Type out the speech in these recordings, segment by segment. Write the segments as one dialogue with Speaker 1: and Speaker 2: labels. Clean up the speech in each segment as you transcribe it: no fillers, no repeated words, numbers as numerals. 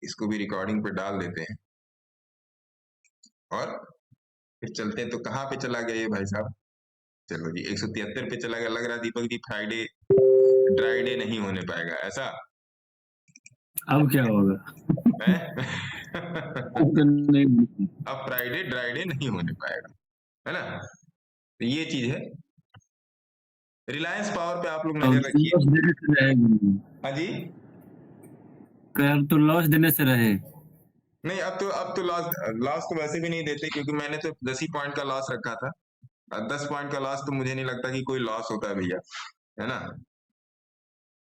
Speaker 1: इसको भी रिकॉर्डिंग पे डाल देते हैं और फिर चलते हैं। तो कहाँ पे चला गया ये भाई साहब? चलो जी 173 पे चला गया। लग रहा है Deepak ji Friday dry day नहीं होने पाएगा ऐसा
Speaker 2: अब क्या होगा?
Speaker 1: है।
Speaker 2: अब तो नहीं।
Speaker 1: अब फ्राइडे ड्राई डे नहीं होने पाएगा, है ना? तो ये चीज है। रिलायंस पावर पे आप लोग
Speaker 2: अब
Speaker 1: नजर रखिए।
Speaker 2: लॉस देने से रहेगी।
Speaker 1: हाँ जी।
Speaker 2: अब तो लॉस देने से रहे।
Speaker 1: नहीं, अब तो लॉस लॉस तो वैसे भी नहीं देते, क्योंकि मैंने तो 10 ही पॉइंट का लॉस रखा था। 10 पॉइंट का लॉस तो मुझे नहीं लगता कि कोई लॉस होता है भैया, है ना?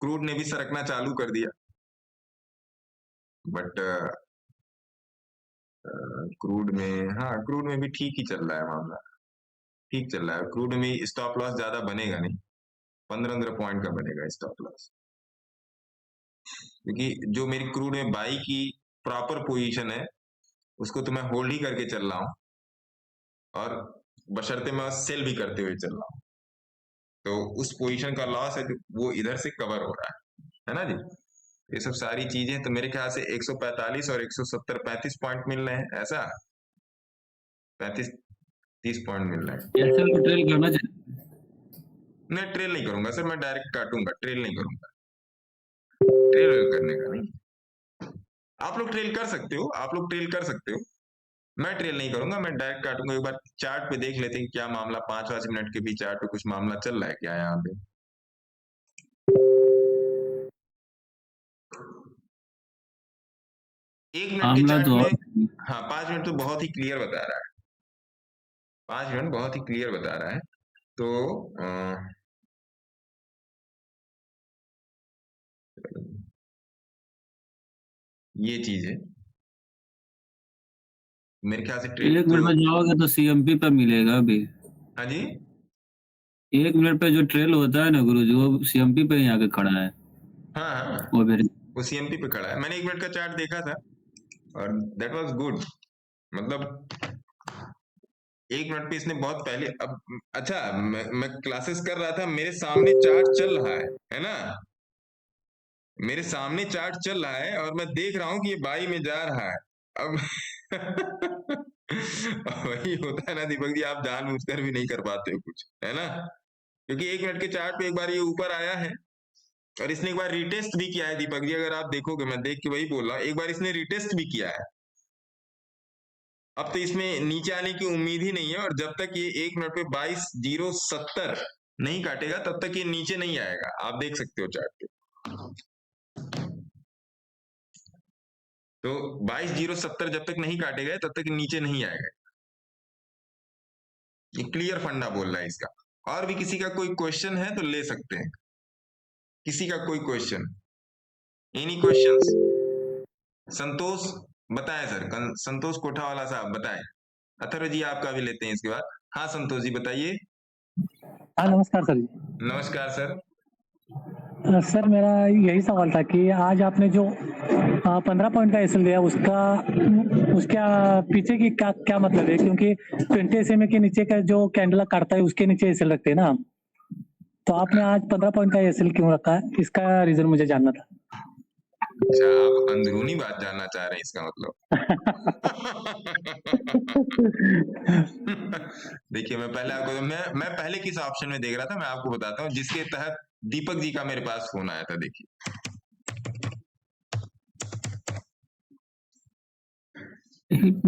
Speaker 1: क्रूड ने भी सरकना चालू कर दिया, बट क्रूड में, हाँ क्रूड में भी ठीक ही चल रहा है मामला। ठीक चल रहा है क्रूड में। स्टॉप लॉस ज्यादा बनेगा नहीं, 15-15 पॉइंट का बनेगा स्टॉप लॉस, क्योंकि जो मेरी क्रूड में बाई की प्रॉपर पोजीशन है उसको तो मैं होल्ड ही करके चल रहा हूँ, और बशर्ते मैं सेल भी करते हुए चल रहा हूँ। तो उस पोजीशन का लॉस है जो वो इधर से कवर हो रहा है ना जी? ये सब सारी चीजें तो मेरे ख्याल से 145 और 170 35 पॉइंट मिल रहे हैं ऐसा, 35-30 पॉइंट मिल रहे हैं।
Speaker 2: एयरटेल को ट्रेल करना चाहिए।
Speaker 1: मैं ट्रेल नहीं करूंगा सर, मैं डायरेक्ट काटूंगा, ट्रेल नहीं करूंगा। ट्रेल करने का नहीं। आप लोग ट्रेल कर सकते हो, आप लोग ट्रेल कर सकते हो, मैं ट्रेल नहीं करूंगा, मैं डायरेक्ट काटूंगा। एक बार चार्ट पे देख लेते हैं क्या मामला, 5-5 मिनट के भी चार्ट पे कुछ मामला चल रहा है क्या यहाँ पे। एक मिनट के
Speaker 2: मामला
Speaker 1: चार्ट
Speaker 2: तो
Speaker 1: में,
Speaker 2: और
Speaker 1: हाँ 5 मिनट तो बहुत ही क्लियर बता रहा है, 5 मिनट बहुत ही क्लियर बता रहा है। तो ये चीज है मेरे ख्याल से ट्रेड
Speaker 2: 1
Speaker 1: तो।
Speaker 2: मिनट में जाओगे तो सीएमपी पे मिलेगा अभी।
Speaker 1: हाँ जी।
Speaker 2: 1 मिनट पे जो ट्रेल होता है ना गुरुजी, वो सीएमपी पे ही आके खड़ा है।
Speaker 1: हाँ हाँ,
Speaker 2: वो भी
Speaker 1: वो सीएमपी पे खड़ा है, मैंने 1 मिनट का चार्ट देखा था और दैट वाज गुड। मतलब 1 मिनट पे इसने बहुत पहले, अब अच्छा मैं क्लासेस कर रहा था, मेरे सामने चार्ट चल रहा है ना? मेरे सामने चार्ट चल रहा है और मैं देख रहा हूं कि ये बाई में जा रहा है। अब वही होता है ना दीपक जी, आप जानबूझकर भी नहीं कर पाते हो कुछ, है ना? क्योंकि 1 मिनट के चार्ट पे एक बार ये ऊपर आया है और इसने एक बार रिटेस्ट भी किया है दीपक जी, अगर आप देखोगे, मैं देख के वही बोल रहा हूँ, एक बार इसने रिटेस्ट भी किया है। अब तो इसमें नीचे आने की उम्मीद ही नहीं है, और जब तक ये 1 मिनट पे 22,070 नहीं काटेगा तब तक ये नीचे नहीं आएगा, आप देख सकते हो चार्ट पे। तो 22,070 जब तक नहीं काटेगा तब तक नीचे नहीं आएगा। ये क्लियर फंडा बोल रहा है इसका। और भी किसी का कोई क्वेश्चन है तो ले सकते हैं, किसी का कोई क्वेश्चन, एनी क्वेश्चंस? संतोष बताएं सर, संतोष कोठावाला साहब बताएं। अथर्व जी आपका भी लेते हैं इसके बाद। हाँ संतोष जी बताइए।
Speaker 3: हाँ नमस्कार सर जी।
Speaker 1: नमस्कार सर।
Speaker 3: सर मेरा यही सवाल था कि आज आपने जो 15 पॉइंट का एसएल दिया उसका पीछे की क्या क्या मतलब है, क्योंकि 20 SMA के नीचे का जो कैंडल काटता है उसके नीचे एसएल रखते हैं ना, तो आपने आज 15 पॉइंट का एसएल क्यों रखा है, इसका रीजन मुझे जानना था।
Speaker 1: अच्छा, आप अंदरूनी बात जानना चाह रहे हैं इसका मतलब। देखिए मैं पहले आपको, मैं पहले किस ऑप्शन में देख रहा था, मैं आपको बताता हूँ जिसके तहत दीपक जी का मेरे पास फोन आया था। देखिए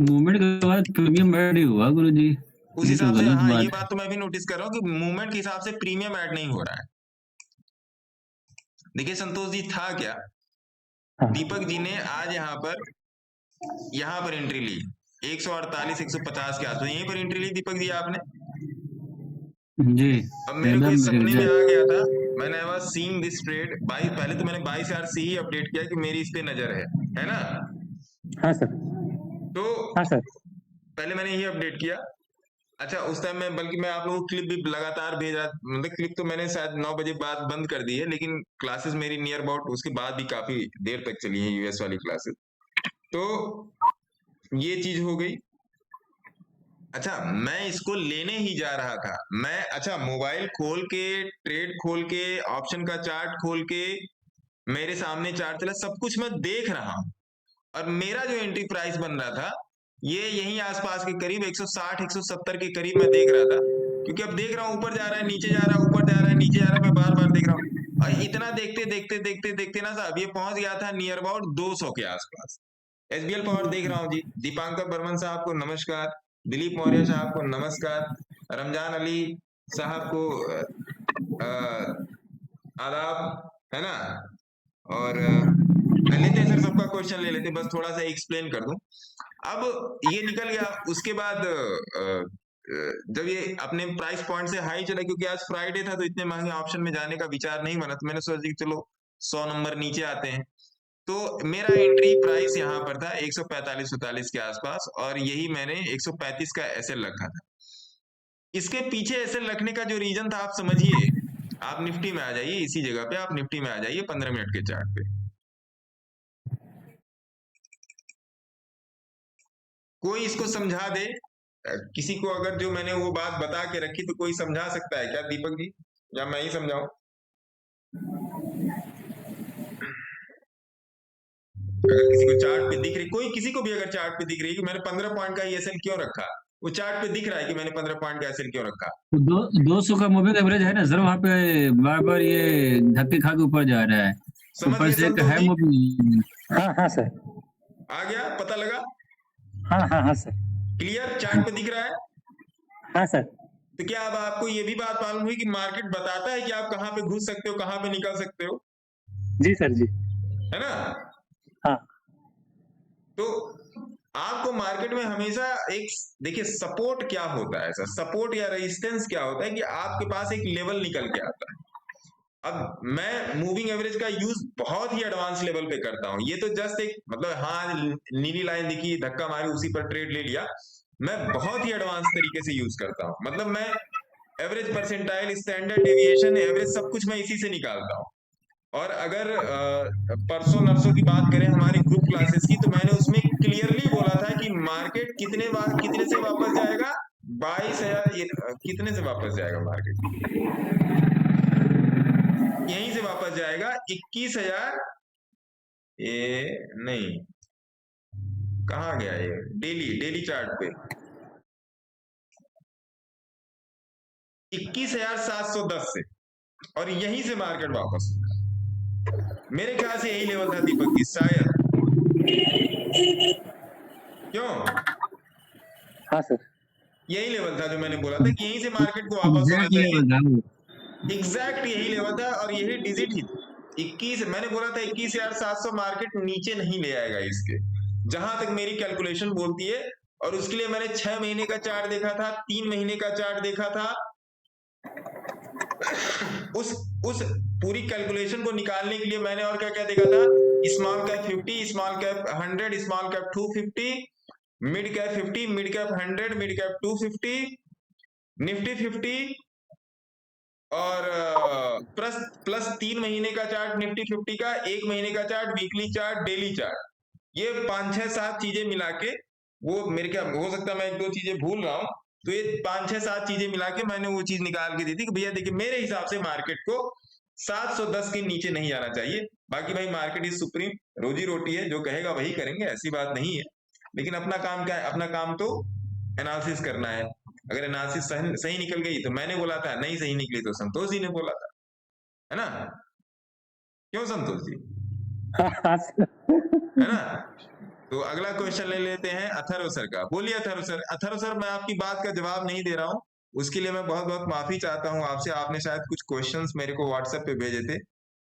Speaker 2: मूवमेंट के बाद प्रीमियम ऐड ही हुआ गुरुजी।
Speaker 1: उस
Speaker 2: ये तो
Speaker 1: हिसाब से,
Speaker 2: गलत
Speaker 1: हाँ
Speaker 2: बात
Speaker 1: ये
Speaker 2: है।
Speaker 1: बात तो मैं भी नोटिस कर रहा हूँ कि मूवमेंट के हिसाब से प्रीमियम ऐड नहीं हो रहा है। देखिए संतोष जी था क्या, दीपक जी ने आज यहाँ पर एंट्री ली 148 150 के आसपास, यहीं पर एंट्री ली दीपक जी आपने।
Speaker 2: जी
Speaker 1: अब मेरे को
Speaker 2: एकदम
Speaker 1: इस सपने में आ
Speaker 2: एग्जैक्ट।
Speaker 1: गया था, मैंने was seeing this trade by, पहले तो मैंने 22 से ही अपडेट किया कि मेरी इस पे नजर है ना?
Speaker 3: हाँ सर।
Speaker 1: तो
Speaker 3: हाँ सर।
Speaker 1: पहले मैंने ये अपडेट किया। अच्छा उस टाइम में, बल्कि मैं आप लोगों को क्लिप भी लगातार भेज रहा, मतलब क्लिप तो मैंने शायद 9 बजे बाद बंद कर दी है, लेकिन क्लासेस मेरी नियर अबाउट उसके बाद भी काफी देर तक चली है, यूएस वाली क्लासेस। तो ये चीज हो गई। अच्छा मैं इसको लेने ही जा रहा था, मैं अच्छा मोबाइल खोल के, ट्रेड खोल के, ऑप्शन का चार्ट खोल के, मेरे सामने चार्ट चला, सब कुछ मैं देख रहा हूं, और मेरा जो एंट्री प्राइस बन रहा था ये यहीं आसपास के करीब 160 170 के करीब मैं देख रहा था, क्योंकि अब देख रहा हूँ ऊपर जा रहा है, नीचे जा रहा है, ऊपर जा रहा है, नीचे जा रहा है, मैं बार बार देख रहा हूँ। और इतना देखते देखते देखते देखते ना साहब ये पहुंच गया था नियर अबाउट 200 के आसपास। एसबीएल पावर देख रहा हूँ जी, दीपांकर बर्मन साहब को नमस्कार, दिलीप मौर्य साहब को नमस्कार, रमजान अली साहब को आदाब, है ना। और लेते हैं सर सबका क्वेश्चन ले लेते हैं, बस थोड़ा सा एक्सप्लेन कर दूं। अब ये निकल गया, उसके बाद जब ये अपने प्राइस पॉइंट से हाई चला, क्योंकि आज फ्राइडे था तो इतने महंगे ऑप्शन में जाने का विचार नहीं बना, तो मैंने सोचा कि चलो 100 नंबर नीचे आते हैं। तो मेरा एंट्री प्राइस यहाँ पर था 145-47 के आसपास, और यही मैंने 135 का एसएल रखा था। इसके पीछे एसएल रखने का जो रीजन था आप समझिए, आप निफ्टी में आ जाइए, इसी जगह पे आप निफ्टी में आ जाइए 15 मिनट के चार्ट पे। कोई इसको समझा दे, किसी को अगर जो मैंने वो बात बता के रखी तो कोई समझा सकता है क्या दीपक जी, या मैं ही समझाऊं? अगर किसी को चार्ट पे दिख रही, कोई किसी को भी अगर चार्ट पे दिख रही है कि मैंने 15 पॉइंट का एसएल क्यों रखा, वो चार्ट पे दिख रहा है कि मैंने 15 पॉइंट का एसएल क्यों रखा।
Speaker 2: तो 200 का मूविंग एवरेज है ना सर, वहाँ पे बार बार ये धक्के खा के ऊपर जा रहा है,
Speaker 1: समझ
Speaker 2: ऊपर
Speaker 1: गए
Speaker 2: से एक
Speaker 1: संतोष
Speaker 2: है
Speaker 1: जी?
Speaker 2: मूविंग।
Speaker 3: हाँ सर।
Speaker 1: आ गया, पता लगा?
Speaker 3: हाँ सर।
Speaker 1: क्लियर, चार्ट पे दिख रहा है?
Speaker 3: हाँ सर।
Speaker 1: तो क्या अब आपको ये भी बात मालूम हुई कि मार्केट बताता है कि आप कहाँ पे घुस सकते हो, कहाँ पे निकल सकते हो,
Speaker 3: जी सर जी।
Speaker 1: है ना।
Speaker 3: हाँ।
Speaker 1: तो आपको मार्केट में हमेशा एक, देखिए सपोर्ट क्या होता है, सर सपोर्ट या रेजिस्टेंस क्या होता है कि आपके पास एक लेवल निकल के आता है। अब मैं मूविंग एवरेज का यूज बहुत ही एडवांस लेवल पे करता हूं, ये तो जस्ट एक मतलब हाँ नीली लाइन दिखी, धक्का मारी, उसी पर ट्रेड ले लिया, मैं बहुत ही एडवांस तरीके से यूज करता हूं। मतलब मैं average percentile, standard deviation, average सब कुछ मैं इसी से निकालता हूं। और अगर परसों नरसों की बात करें हमारी ग्रुप क्लासेस की, तो मैंने उसमें क्लियरली बोला था कि मार्केट कितने से वापस जाएगा, 22,000 कितने से वापस जाएगा मार्केट, यहीं से वापस जाएगा 21,000, ये नहीं, कहाँ गया ये, डेली चार्ट पे 21,710 से, और यहीं से मार्केट वापस, मेरे ख्याल से यही लेवल था दीपक जी शायद, क्यों?
Speaker 3: हाँ सर।
Speaker 1: यही लेवल था जो मैंने बोला था कि यहीं से मार्केट को वापस होना चाहिए, एग्जैक्ट यही लेवल था, और यही डिजिट ही 21, मैंने बोला था 21,700 मार्केट नीचे नहीं ले आएगा इसके, जहां तक मेरी कैलकुलेशन बोलती है। और उसके लिए मैंने 6 महीने का चार्ट देखा था, 3 महीने का चार्ट देखा था, उस पूरी कैलकुलेशन को निकालने के लिए मैंने और क्या क्या देखा था, small cap 50, small cap 100, small cap 250, mid cap 50, mid cap 100, mid cap 250, Nifty 50, और प्लस 3 महीने का चार्ट निफ्टी 50 का, 1 महीने का chart, weekly chart, daily chart, ये 5 6 7 चीजें मिला के, वो मेरे क्या हो सकता है मैं 1 2 चीजें भूल रहा हूं, तो ये 5 6 7 चीजें मिला के मैंने वो चीज निकाल के दी थी कि भैया देखिए मेरे हिसाब से मार्केट को 710 के नीचे नहीं जाना चाहिए। बाकी भाई मार्केट इज सुप्रीम, रोजी रोटी है, जो कहेगा वही करेंगे, ऐसी बात नहीं है, लेकिन अपना काम क्या है, अपना काम तो एनालिसिस करना है। अगर एनालिसिस सही निकल गई तो मैंने बोला था, नहीं सही निकली तो संतोष जी ने बोला था, है ना, क्यों संतोष जी, है ना। तो अगला क्वेश्चन ले लेते हैं अथर्व सर का। बोलिए अथर्व सर। अथर्व सर मैं आपकी बात का जवाब नहीं दे रहा हूं, उसके लिए मैं बहुत बहुत माफी चाहता हूं आपसे, आपने शायद कुछ क्वेश्चंस मेरे को व्हाट्सएप पे भेजे थे,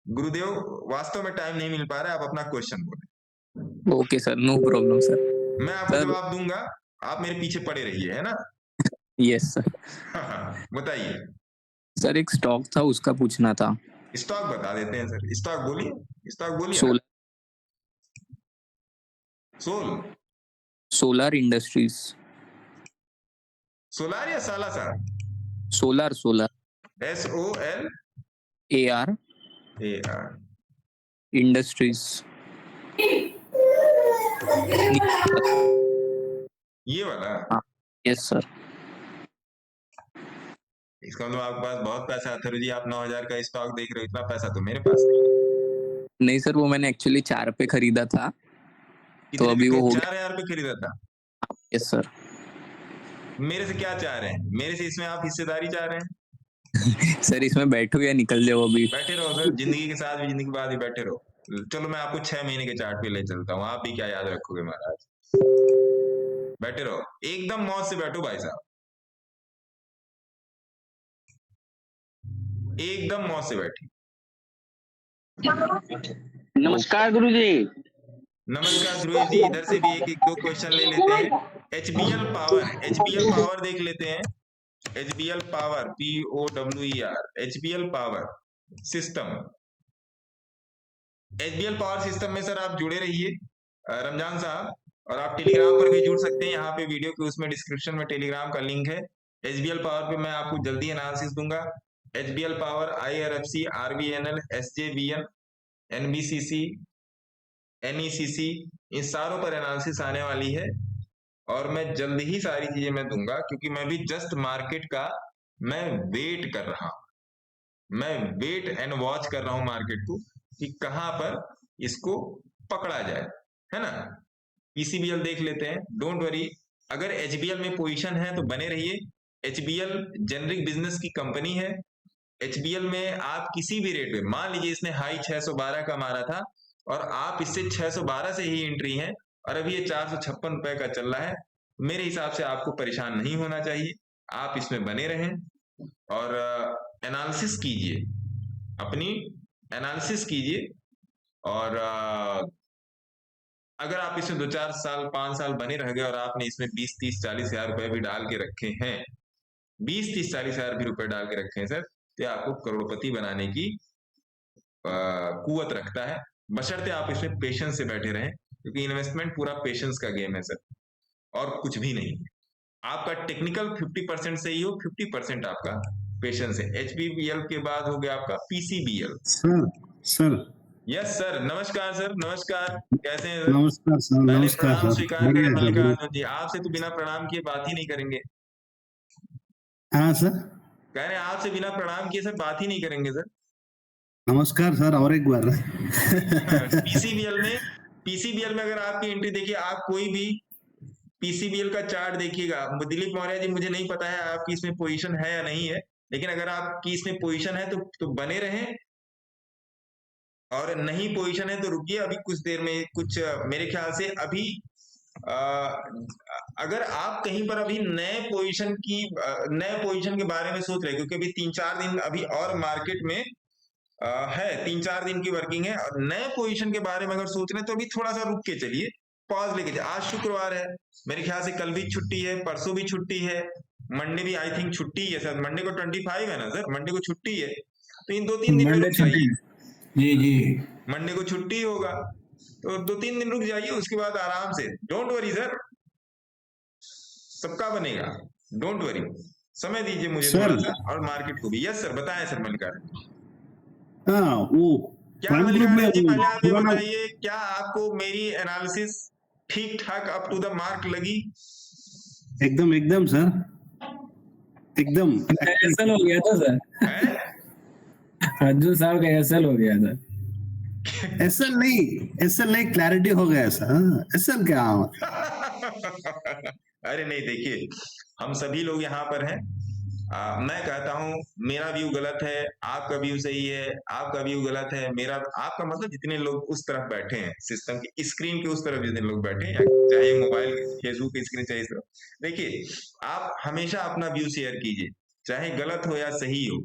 Speaker 1: गुरुदेव वास्तव में टाइम नहीं मिल पा रहा है, आप अपना क्वेश्चन बोले।
Speaker 4: Okay sir, no problem sir.
Speaker 1: मैं आपको
Speaker 4: सर
Speaker 1: जवाब दूंगा, आप मेरे पीछे पड़े रहिए, है ना।
Speaker 4: Yes sir.
Speaker 1: बताइए
Speaker 4: सर एक स्टॉक था उसका पूछना था।
Speaker 1: स्टॉक बता देते हैं सर, स्टॉक बोलिए, स्टॉक बोलिए।
Speaker 4: Solar industries.
Speaker 1: सोलार या सालासार?
Speaker 4: Solar
Speaker 1: SOLAR
Speaker 4: industries.
Speaker 1: ये वाला?
Speaker 4: Yes sir.
Speaker 1: इसका मतलब आपके पास बहुत पैसा है अथर्व जी, आप 9,000 का स्टॉक देख रहे हो, इतना पैसा तो मेरे पास नहीं है।
Speaker 4: नहीं सर, वो मैंने एक्चुअली 4 पे खरीदा था, तो अभी वो हो गया।
Speaker 1: 4,000 पे खरीदा था।
Speaker 4: Yes sir.
Speaker 1: मेरे से क्या चाह रहे हैं? मेरे से इसमें आप हिस्सेदारी चाह रहे हैं?
Speaker 4: सर इसमें बैठो या निकल जाओ अभी।
Speaker 1: बैठे रहो सर, जिंदगी के साथ भी, जिंदगी के बाद भी बैठे रहो। चलो मैं आपको 6 महीने के चार्ट पे ले चलता हूँ, आप भी क्या याद रखोगे महाराज। बैठे रहो, एकदम मौज से बैठो भाई साहब, एकदम मौज से बैठी।
Speaker 5: नमस्कार गुरुजी।
Speaker 1: नमस्कार ध्रुव जी, इधर से भी एक दो क्वेश्चन ले लेते हैं। HBL पावर देख लेते हैं। HBL power, POWER, HBL power system. HBL power system में सर आप जुड़े रहिए रमजान साहब, और आप टेलीग्राम पर भी जुड़ सकते हैं। यहाँ पे वीडियो के उसमें डिस्क्रिप्शन में टेलीग्राम का लिंक है। HBL पावर पे मैं आपको जल्दी एनालिसिस दूंगा। HBL power, IRFC, RVNL, SJVN, NBCC, NECC, इन सारों पर एनालिसिस आने वाली है, और मैं जल्द ही सारी चीजें मैं दूंगा, क्योंकि मैं भी जस्ट मार्केट का मैं वेट कर रहा हूं। मैं वेट एंड वॉच कर रहा हूं मार्केट को कि कहां पर इसको पकड़ा जाए, है ना। PCBL देख लेते हैं, डोंट वरी। अगर HBL में पोजीशन है तो बने रहिए। HBL जेनरिक बिजनेस की कंपनी है। HBL में आप किसी भी रेट पे, मान लीजिए इसने हाई 612 का मारा था और आप इससे 612 से ही एंट्री है, और अभी ये 456 रुपए का चल रहा है, मेरे हिसाब से आपको परेशान नहीं होना चाहिए। आप इसमें बने रहें और एनालिसिस कीजिए, अपनी एनालिसिस कीजिए। और अगर आप इसमें 2-4 साल 5 साल बने रह गए और आपने इसमें 20-30-40 हजार रुपए भी डाल के रखे हैं, 20-30-40 हजार भी रुपए डाल के रखे हैं सर, तो आपको करोड़पति बनाने की कुवत रखता है, बशर्ते आप इसमें पेशेंस से बैठे रहें, क्योंकि इन्वेस्टमेंट पूरा पेशेंस का गेम है सर, और कुछ भी नहीं। आपका टेक्निकल 50% सही हो, 50% आपका पेशेंस है। HBL के बाद हो गया आपका PCBL।
Speaker 6: सर
Speaker 1: यस सर, नमस्कार सर, नमस्कार, कैसे हैं सर?
Speaker 6: नमस्कार सर।
Speaker 1: पहले
Speaker 6: नमस्कार
Speaker 1: प्रणाम
Speaker 6: सर।
Speaker 1: स्वीकार करें
Speaker 6: बढ़िया
Speaker 1: मल्लिकार्जुन जी, आपसे तो बिना प्रणाम किए बात ही नहीं करेंगे।
Speaker 6: हाँ सर,
Speaker 1: कह रहे हैं आपसे बिना प्रणाम किए सर बात ही नहीं करेंगे सर।
Speaker 6: नमस्कार सर, और एक बार।
Speaker 1: PCBL में अगर आपकी एंट्री देखिए, आप कोई भी PCBL का चार्ट देखिएगा। दिलीप मौर्य जी, मुझे नहीं पता है आपकी इसमें पोजीशन है या नहीं है, लेकिन अगर आपकी इसमें पोजीशन है तो बने रहें, और नहीं पोजीशन है तो रुकिए। अभी कुछ देर में, कुछ मेरे ख्याल से अभी अगर आप कहीं पर अभी नए पोजीशन के बारे में सोच रहे हैं, क्योंकि अभी 3-4 दिन अभी और मार्केट में है, 3-4 दिन की वर्किंग है, और नए पोजीशन के बारे में अगर सोच रहे हैं तो अभी थोड़ा सा रुक के चलिए, पॉज लेके। आज शुक्रवार है, मेरे ख्याल से कल भी छुट्टी है, परसों भी छुट्टी है, मंडे भी आई थिंक छुट्टी है सर। मंडे को 25 है ना सर, मंडे को छुट्टी है, तो इन 2-3 दिन में रुक जाइए।
Speaker 2: जी जी,
Speaker 1: मंडे को छुट्टी होगा, तो 2-3 दिन रुक जाइए, उसके बाद आराम से। डोंट वरी सर, सबका बनेगा, डोंट वरी। समय दीजिए मुझे थोड़ा सा, और मार्केट को भी। यस सर, बताएं सर मल्लिकार्जुन।
Speaker 6: हाँ, वो
Speaker 1: क्या
Speaker 6: प्राइम ग्रुप में
Speaker 1: मल्लिकार्जुन जी, पहले आप ये
Speaker 6: पुराना
Speaker 1: बताइए, क्या आपको मेरी एनालिसिस ठीक ठाक अप टू द मार्क लगी?
Speaker 6: एकदम सर, एकदम
Speaker 2: एसल हो गया था सर,
Speaker 1: है?
Speaker 2: अर्जुन साहब का एसल हो गया था।
Speaker 6: एसएल नहीं, क्लैरिटी हो गया सर। एसएल क्या?
Speaker 1: अरे नहीं, देखिए हम सभी लोग यहाँ पर हैं। मैं कहता हूँ मेरा व्यू गलत है, आपका व्यू सही है, आपका व्यू गलत है, मेरा, आपका मतलब जितने लोग उस तरफ बैठे हैं, सिस्टम की स्क्रीन के उस तरफ जितने लोग बैठे हैं, चाहे मोबाइल फेसबुक की स्क्रीन, चाहे इस तरफ, देखिए आप हमेशा अपना व्यू शेयर कीजिए, चाहे गलत हो या सही हो।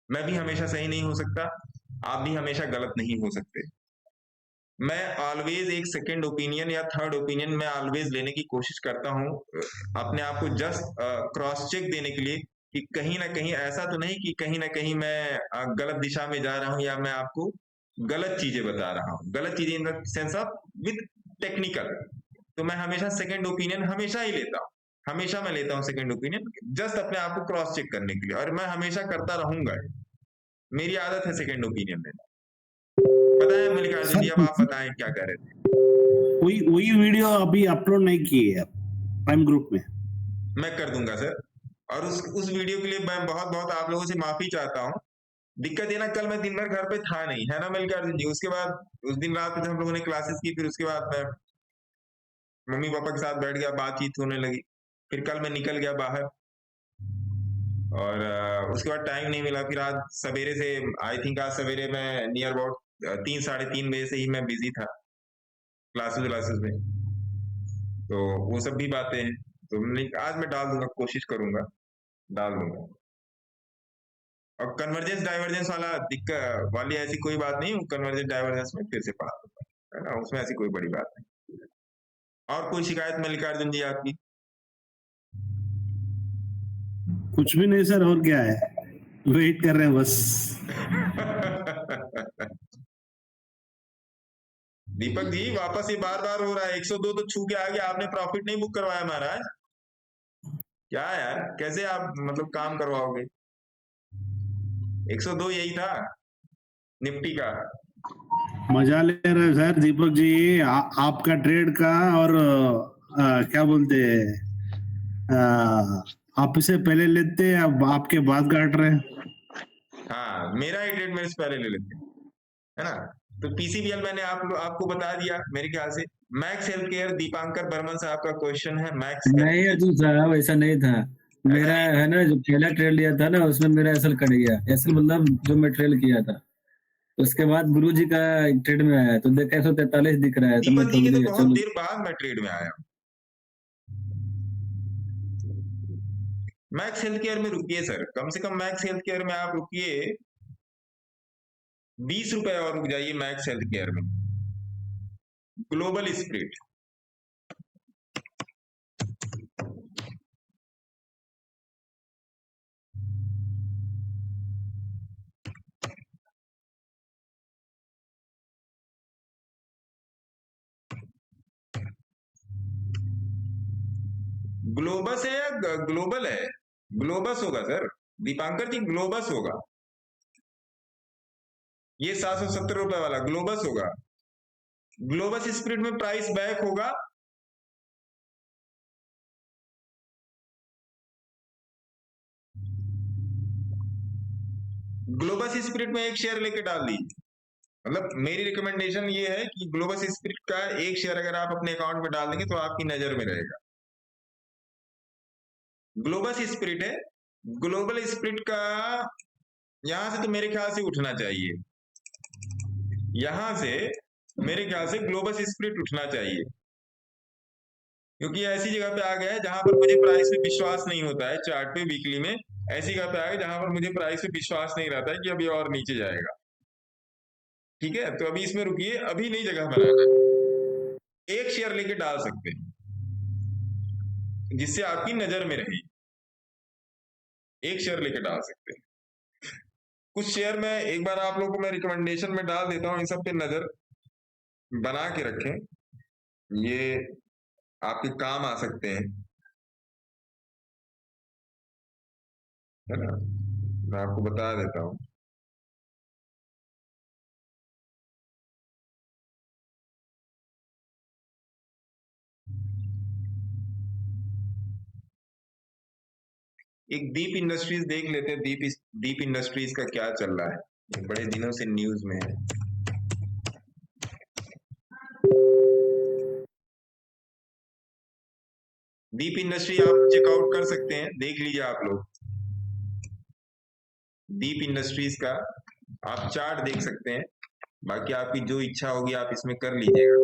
Speaker 1: मैं भी हमेशा सही नहीं हो सकता, आप भी हमेशा गलत नहीं हो सकते। मैं ऑलवेज एक सेकंड ओपिनियन या थर्ड ओपिनियन मैं ऑलवेज लेने की कोशिश करता हूँ, अपने आप को जस्ट क्रॉस चेक देने के लिए, कि कहीं ना कहीं ऐसा तो नहीं कि कहीं ना कहीं मैं गलत दिशा में जा रहा हूँ, या मैं आपको गलत चीजें बता रहा हूँ, गलत चीजें in the sense of with technical. तो मैं हमेशा सेकंड ओपिनियन हमेशा ही लेता हूँ, हमेशा मैं लेता हूँ सेकंड ओपिनियन, जस्ट अपने आप को क्रॉस चेक करने के लिए, और मैं हमेशा करता रहूंगा। मेरी आदत है सेकंड ओपिनियन लेना। पता है मल्लिकार्जुन जी, अब आप बताएं क्या कह रहे थे?
Speaker 6: वही वीडियो अभी अपलोड नहीं की है प्राइम ग्रुप में।
Speaker 1: मैं कर दूंगा सर, और उस वीडियो के लिए मैं बहुत बहुत आप लोगों से माफी चाहता हूं, दिक्कत ये ना, कल मैं दिन भर घर पे था नहीं, है ना मल्लिकार्जुन जी। उसके बाद उस दिन रात में हम लोगों ने क्लासेस की, फिर उसके बाद मैं मम्मी पापा के साथ बैठ गया, बातचीत होने लगी। फिर कल मैं निकल गया बाहर, और उसके बाद टाइम नहीं मिला। फिर आज सवेरे से, आई थिंक आज सवेरे मैं नियर अबाउट 3 साढ़े 3 बजे से ही मैं बिजी था क्लासेस में। तो वो सब भी बातें हैं, तो आज मैं डाल दूंगा, कोशिश करूंगा डाल दूंगा। और कन्वर्जेंस डाइवर्जेंस वाला दिक्कत वाली ऐसी कोई बात नहीं, कन्वर्जेंस डाइवर्जेंस में फिर से पढ़ा दूंगा, है ना, उसमें ऐसी कोई बड़ी बात नहीं। और कोई शिकायत मल्लिकार्जुन जी आपकी?
Speaker 6: कुछ भी नहीं सर, और क्या है, वेट कर रहे हैं बस।
Speaker 1: दीपक जी वापस ये बार बार हो रहा है, 102 तो छू के आ गया, आपने प्रॉफिट नहीं बुक करवाया महाराज। क्या यार, कैसे आप मतलब काम करवाओगे? 102 यही था निफ्टी का।
Speaker 6: मजा ले रहे हैं सर दीपक जी, आपका ट्रेड का, और क्या बोलते हैं, आप इसे पहले लेते हैं, अब आपके बाद काट रहे हैं।
Speaker 1: हाँ, मेरा ही ट्रेड मेरे से पहले ले लेते हैं, है ना। तो पीसीबीएल मैंने आपको बता दिया मेरे ख्याल से। Max Healthcare, Deepankar Burman साहब का क्वेश्चन है। मैक्स
Speaker 2: नहीं अर्जुन साहब, ऐसा नहीं था मेरा, है ना। जो पहला ट्रेड लिया था ना, उसमें मेरा एसएल कट गया। एसएल मतलब जो मैं ट्रेड किया था, उसके बाद गुरुजी का ट्रेड में आया तो देखा 143 दिख रहा है, तो मैं
Speaker 1: दीपक जी
Speaker 2: ठोक
Speaker 1: के तो
Speaker 2: दिया।
Speaker 1: बहुत
Speaker 2: चलो
Speaker 1: देर बाद मैं ट्रेड में आया हूँ। मैक्स हेल्थ केयर में रुकिए सर, कम से कम मैक्स हेल्थ केयर में आप रुकिए, 20 रुपए और रुक जाइए मैक्स हेल्थ केयर में। ग्लोबल स्प्रिट, ग्लोबस है या ग्लोबल है? ग्लोबस होगा सर, दीपांकर जी ग्लोबस होगा। ये 770 रुपए वाला ग्लोबस होगा। ग्लोबस स्प्रिट में प्राइस बैक होगा। ग्लोबस स्प्रिट में एक शेयर लेके डाल दीजिए। मतलब मेरी रिकमेंडेशन ये है कि ग्लोबस स्प्रिट का एक शेयर अगर आप अपने अकाउंट में डाल देंगे तो आपकी नजर में रहेगा। ग्लोबस स्प्रिट है, ग्लोबल स्प्रिट का यहां से तो मेरे ख्याल से उठना चाहिए, यहां से मेरे ख्याल से ग्लोबस स्प्रिट उठना चाहिए, क्योंकि ऐसी जगह पे आ गया है जहां पर मुझे प्राइस पे विश्वास नहीं होता है। चार्ट पे वीकली में ऐसी जगह पे आ गया जहां पर मुझे प्राइस पे विश्वास नहीं रहता है कि अभी और नीचे जाएगा। ठीक है, तो अभी इसमें रुकिए, अभी नहीं जगह बनाना, एक शेयर लेके डाल सकते हैं जिससे आपकी नजर में रहे, एक शेयर लेके डाल सकते हैं। कुछ शेयर मैं एक बार आप लोगों को मैं रिकमेंडेशन में डाल देता हूं, इन सब पे नजर बना के रखें, ये आपके काम आ सकते हैं, है ना। मैं आपको बता देता हूं। एक दीप इंडस्ट्रीज देख लेते हैं, दीप इंडस्ट्रीज का क्या चल रहा है, ये बड़े दिनों से न्यूज में है। दीप इंडस्ट्री आप चेकआउट कर सकते हैं, देख लीजिए आप लोग। दीप इंडस्ट्रीज का आप चार्ट देख सकते हैं, बाकी आपकी जो इच्छा होगी आप इसमें कर लीजिएगा,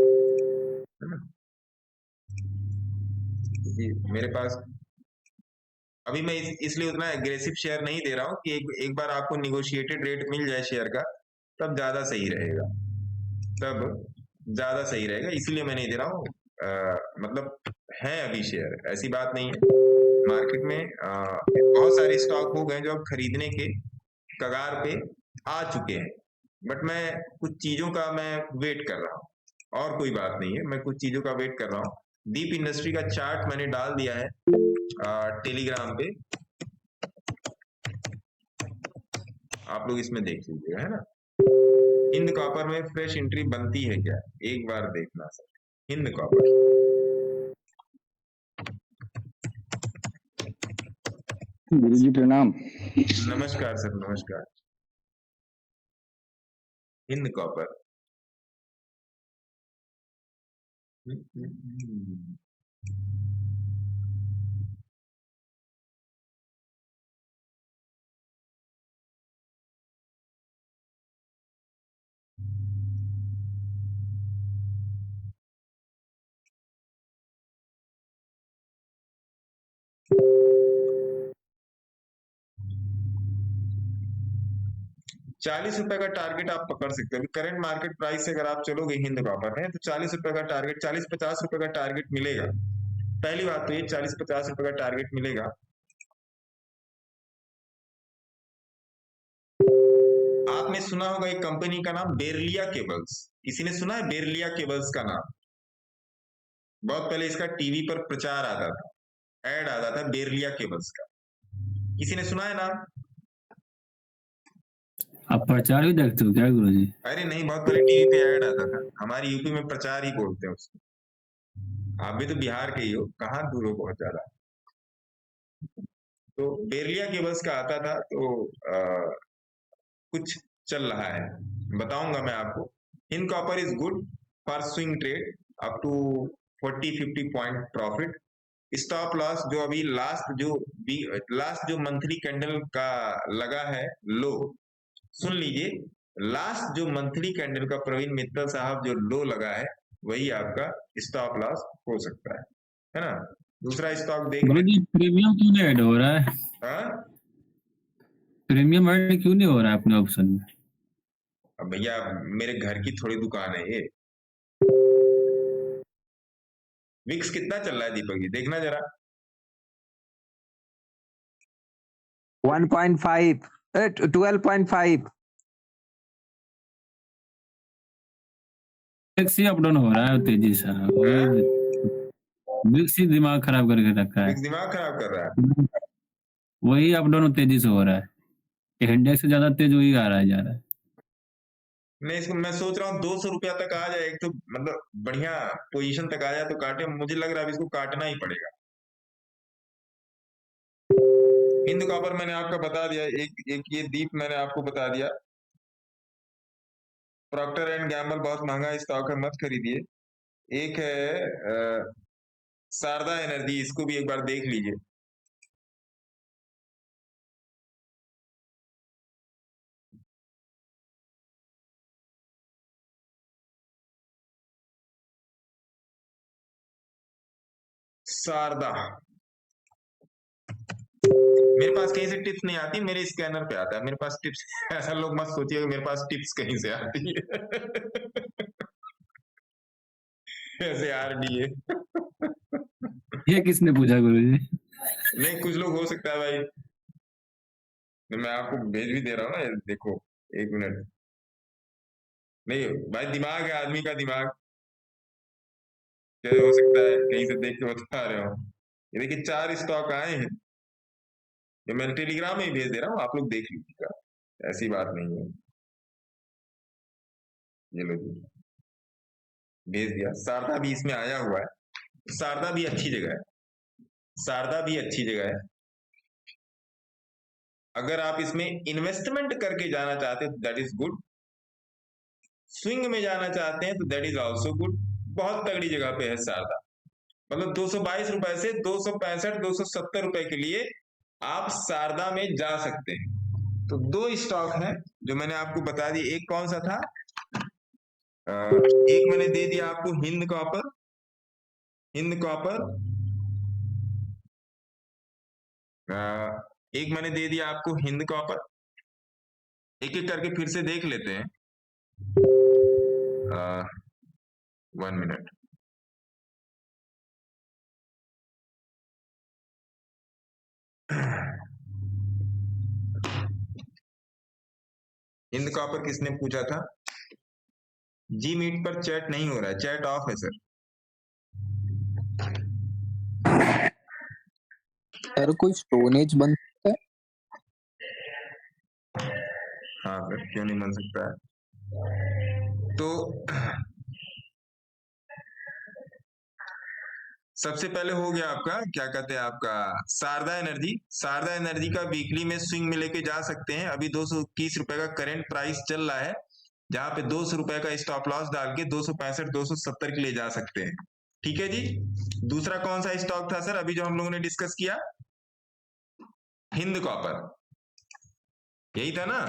Speaker 1: है ना। क्योंकि मेरे पास अभी मैं इसलिए उतना एग्रेसिव शेयर नहीं दे रहा हूं कि एक बार आपको निगोशिएटेड रेट मिल जाए शेयर का, तब ज्यादा सही रहेगा, तब ज्यादा सही रहेगा, इसलिए मैं नहीं दे रहा हूँ। मतलब है अभी शेयर, ऐसी बात नहीं है। मार्केट में बहुत सारे स्टॉक हो गए जो अब खरीदने के कगार पे आ चुके हैं, बट मैं कुछ चीजों का मैं वेट कर रहा हूँ, और कोई बात नहीं है, मैं कुछ चीजों का वेट कर रहा हूँ। दीप इंडस्ट्री का चार्ट मैंने डाल दिया है टेलीग्राम पे, आप लोग इसमें देख लीजिएगा, है ना। हिंद कॉपर में फ्रेश एंट्री बनती है क्या, एक बार देखना सर। हिंद कॉपर,
Speaker 7: गुरु जी प्रणाम।
Speaker 1: नमस्कार सर, नमस्कार। हिंद कॉपर। ₹40 का टारगेट आप पकड़ सकते हो। करंट मार्केट प्राइस से अगर आप चलोगे हिंद कॉपर में तो ₹40 का टारगेट, ₹40-50 का टारगेट मिलेगा। पहली बात तो ये ₹40-50 का टारगेट मिलेगा। आपने सुना होगा एक कंपनी का नाम बेरलिया केबल्स। किसी ने सुना है बेरलिया केबल्स का नाम? बहुत पहले इसका टीवी पर प्रचार आता था, ऐड आता था बेरलिया केबल्स का। किसी ने सुना है नाम?
Speaker 2: आप प्रचार भी देखते हो क्या गुरुजी?
Speaker 1: अरे नहीं, बहुत पहले टीवी पे ऐड आता था। हमारी यूपी में प्रचार ही बोलते हैं उसको। आप भी तो बिहार के ही हो, कहाँ दूर हो बहुत ज्यादा। तो बेरलिया केबल्स का आता था, तो कुछ चल रहा है, बताऊंगा मैं आपको। Hind Copper is good for swing trade up to 40-50 point profit. Stop loss जो अभी लास्ट जो मंथली कैंडल का लगा है लो, सुन लीजिए, लास्ट जो मंथली कैंडल का प्रवीण मित्तल साहब जो लो लगा है वही आपका स्टॉप लॉस हो सकता है ना। दूसरा स्टॉक देख लेते
Speaker 2: गुरुजी प्रीमियम क्यों नहीं ऐड हो रहा है?
Speaker 1: हैं।
Speaker 2: प्रीमियम ऐड क्यों नहीं हो रहा है अपने ऑप्शन में?
Speaker 1: अब भैया मेरे घर की थोड़ी दुकान है ये। विक्स कितना चल रहा है दीपक जी, देखना जरा।
Speaker 7: 1.5 12.5
Speaker 2: विक्स ही अप डाउन हो रहा है तेजी से। विक्स ही दिमाग खराब करके रखा है।
Speaker 1: विक्स दिमाग खराब कर रहा है।
Speaker 2: वही अप डाउन तेजी से हो रहा है। इंडेक्स से ज्यादा तेज वही आ रहा है जा रहा है।
Speaker 1: नहीं, इसको मैं सोच रहा हूँ ₹200 तक आ जाए, एक तो मतलब बढ़िया पोजीशन तक आ जाए तो काटे। मुझे लग रहा है इसको काटना ही पड़ेगा। हिंद कॉपर मैंने आपका बता दिया, एक ये दीप मैंने आपको बता दिया। प्रॉक्टर एंड गैम्बल बहुत महंगा स्टॉक है, मत खरीदिए। एक है शारदा एनर्जी, इसको भी एक बार देख लीजिए। शारदा, मेरे पास कहीं से टिप्स नहीं आती, मेरे स्कैनर पे आता है मेरे पास टिप्स। ऐसा लोग मत सोचिए कि मेरे पास टिप्स कहीं से आती है। ऐसे आरडीए।
Speaker 2: ये किसने पूछा गुरुजी?
Speaker 1: नहीं, कुछ लोग हो सकता है भाई, मैं आपको भेज भी दे रहा हूँ ना, देखो 1 मिनट। नहीं भाई, दिमाग है आदमी का दिमाग, क्या हो सकता है कहीं से देख के बता रहे हो। ये देखिए 4 स्टॉक आए हैं, ये मैं टेलीग्राम में ही भेज दे रहा हूँ, आप लोग देख लीजिएगा, ऐसी बात नहीं है। ये लो जी, भेज दिया। शारदा भी इसमें आया हुआ है, शारदा भी अच्छी जगह है, शारदा भी अच्छी जगह है। अगर आप इसमें इन्वेस्टमेंट करके जाना चाहते हैं तो दैट इज गुड। स्विंग में जाना चाहते हैं तो दैट इज ऑल्सो गुड। बहुत तगड़ी जगह पे है शारदा, मतलब 222 रुपए से 265 270 रुपए के लिए आप शारदा में जा सकते हैं। तो 2 स्टॉक हैं जो मैंने आपको बता दिए। एक कौन सा था, एक मैंने दे दिया आपको हिंद कॉपर, हिंद कॉपर। एक मैंने दे दिया आपको हिंद कॉपर। एक एक करके फिर से देख लेते हैं। 1 मिनट। हिंद कॉपर किसने पूछा था? जी मीट पर चैट नहीं हो रहा है, चैट ऑफ है सर।
Speaker 4: सर कोई स्टोनेज बन सकता है?
Speaker 1: हाँ सर, क्यों नहीं बन सकता है। तो सबसे पहले हो गया आपका, क्या कहते हैं, आपका शारदा एनर्जी। शारदा एनर्जी का वीकली में स्विंग में लेके जा सकते हैं। अभी 221 रुपए का करंट प्राइस चल रहा है। जहां पे 200 रुपए का स्टॉप लॉस डाल के 265 270 के लिए जा सकते हैं। ठीक है जी। दूसरा कौन सा स्टॉक था सर अभी जो हम लोगों ने डिस्कस किया? हिंद कॉपर, यही था ना,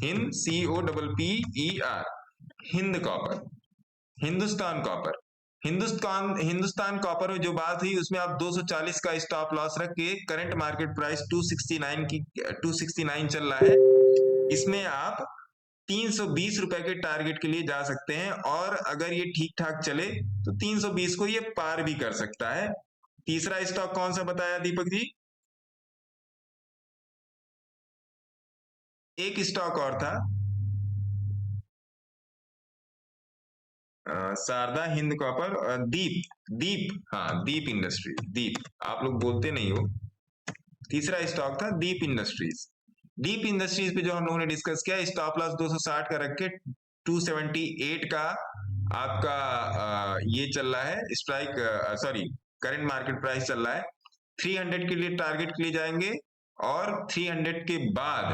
Speaker 1: Hind COPPER, Hind copper, Hindustan copper. Hindustan copper में जो बात हुई उसमें आप 240 का स्टॉप लॉस रख के, करंट मार्केट प्राइस 269 चल रहा है, इसमें आप 320 रुपए के टारगेट के लिए जा सकते हैं, और अगर ये ठीक ठाक चले तो 320 को ये पार भी कर सकता है। तीसरा स्टॉक कौन सा बताया दीपक जी? एक स्टॉक और था, शारदा, हिंद कॉपर, दीप इंडस्ट्रीज, दीप, आप लोग बोलते नहीं हो। तीसरा स्टॉक था दीप इंडस्ट्रीज। दीप इंडस्ट्रीज पे जो हम लोगों ने डिस्कस किया, स्टॉप लॉस 260 का रख के 278 का आपका ये चल रहा है strike, sorry current market price चल रहा है, 300 के लिए टारगेट के लिए जाएंगे, और 300 के बाद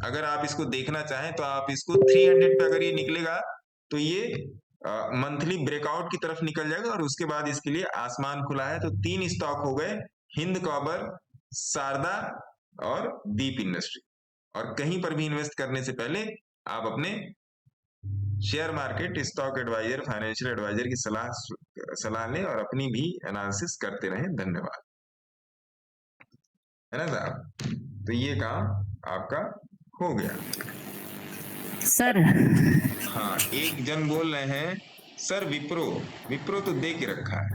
Speaker 1: अगर आप इसको देखना चाहें तो आप इसको 300 पे अगर ये निकलेगा तो ये मंथली ब्रेकआउट की तरफ निकल जाएगा, और उसके बाद इसके लिए आसमान खुला है। तो 3 स्टॉक हो गए, हिंद कॉपर, शारदा और दीप इंडस्ट्री। और कहीं पर भी इन्वेस्ट करने से पहले आप अपने share market, stock advisor, financial advisor की सलाह लें और अपनी भी एनालिसिस करते रहें। धन्यवाद, है ना साहब? तो ये काम आपका हो गया
Speaker 8: सर।
Speaker 1: हाँ, एक जन बोल रहे हैं सर विप्रो तो दे के रखा है,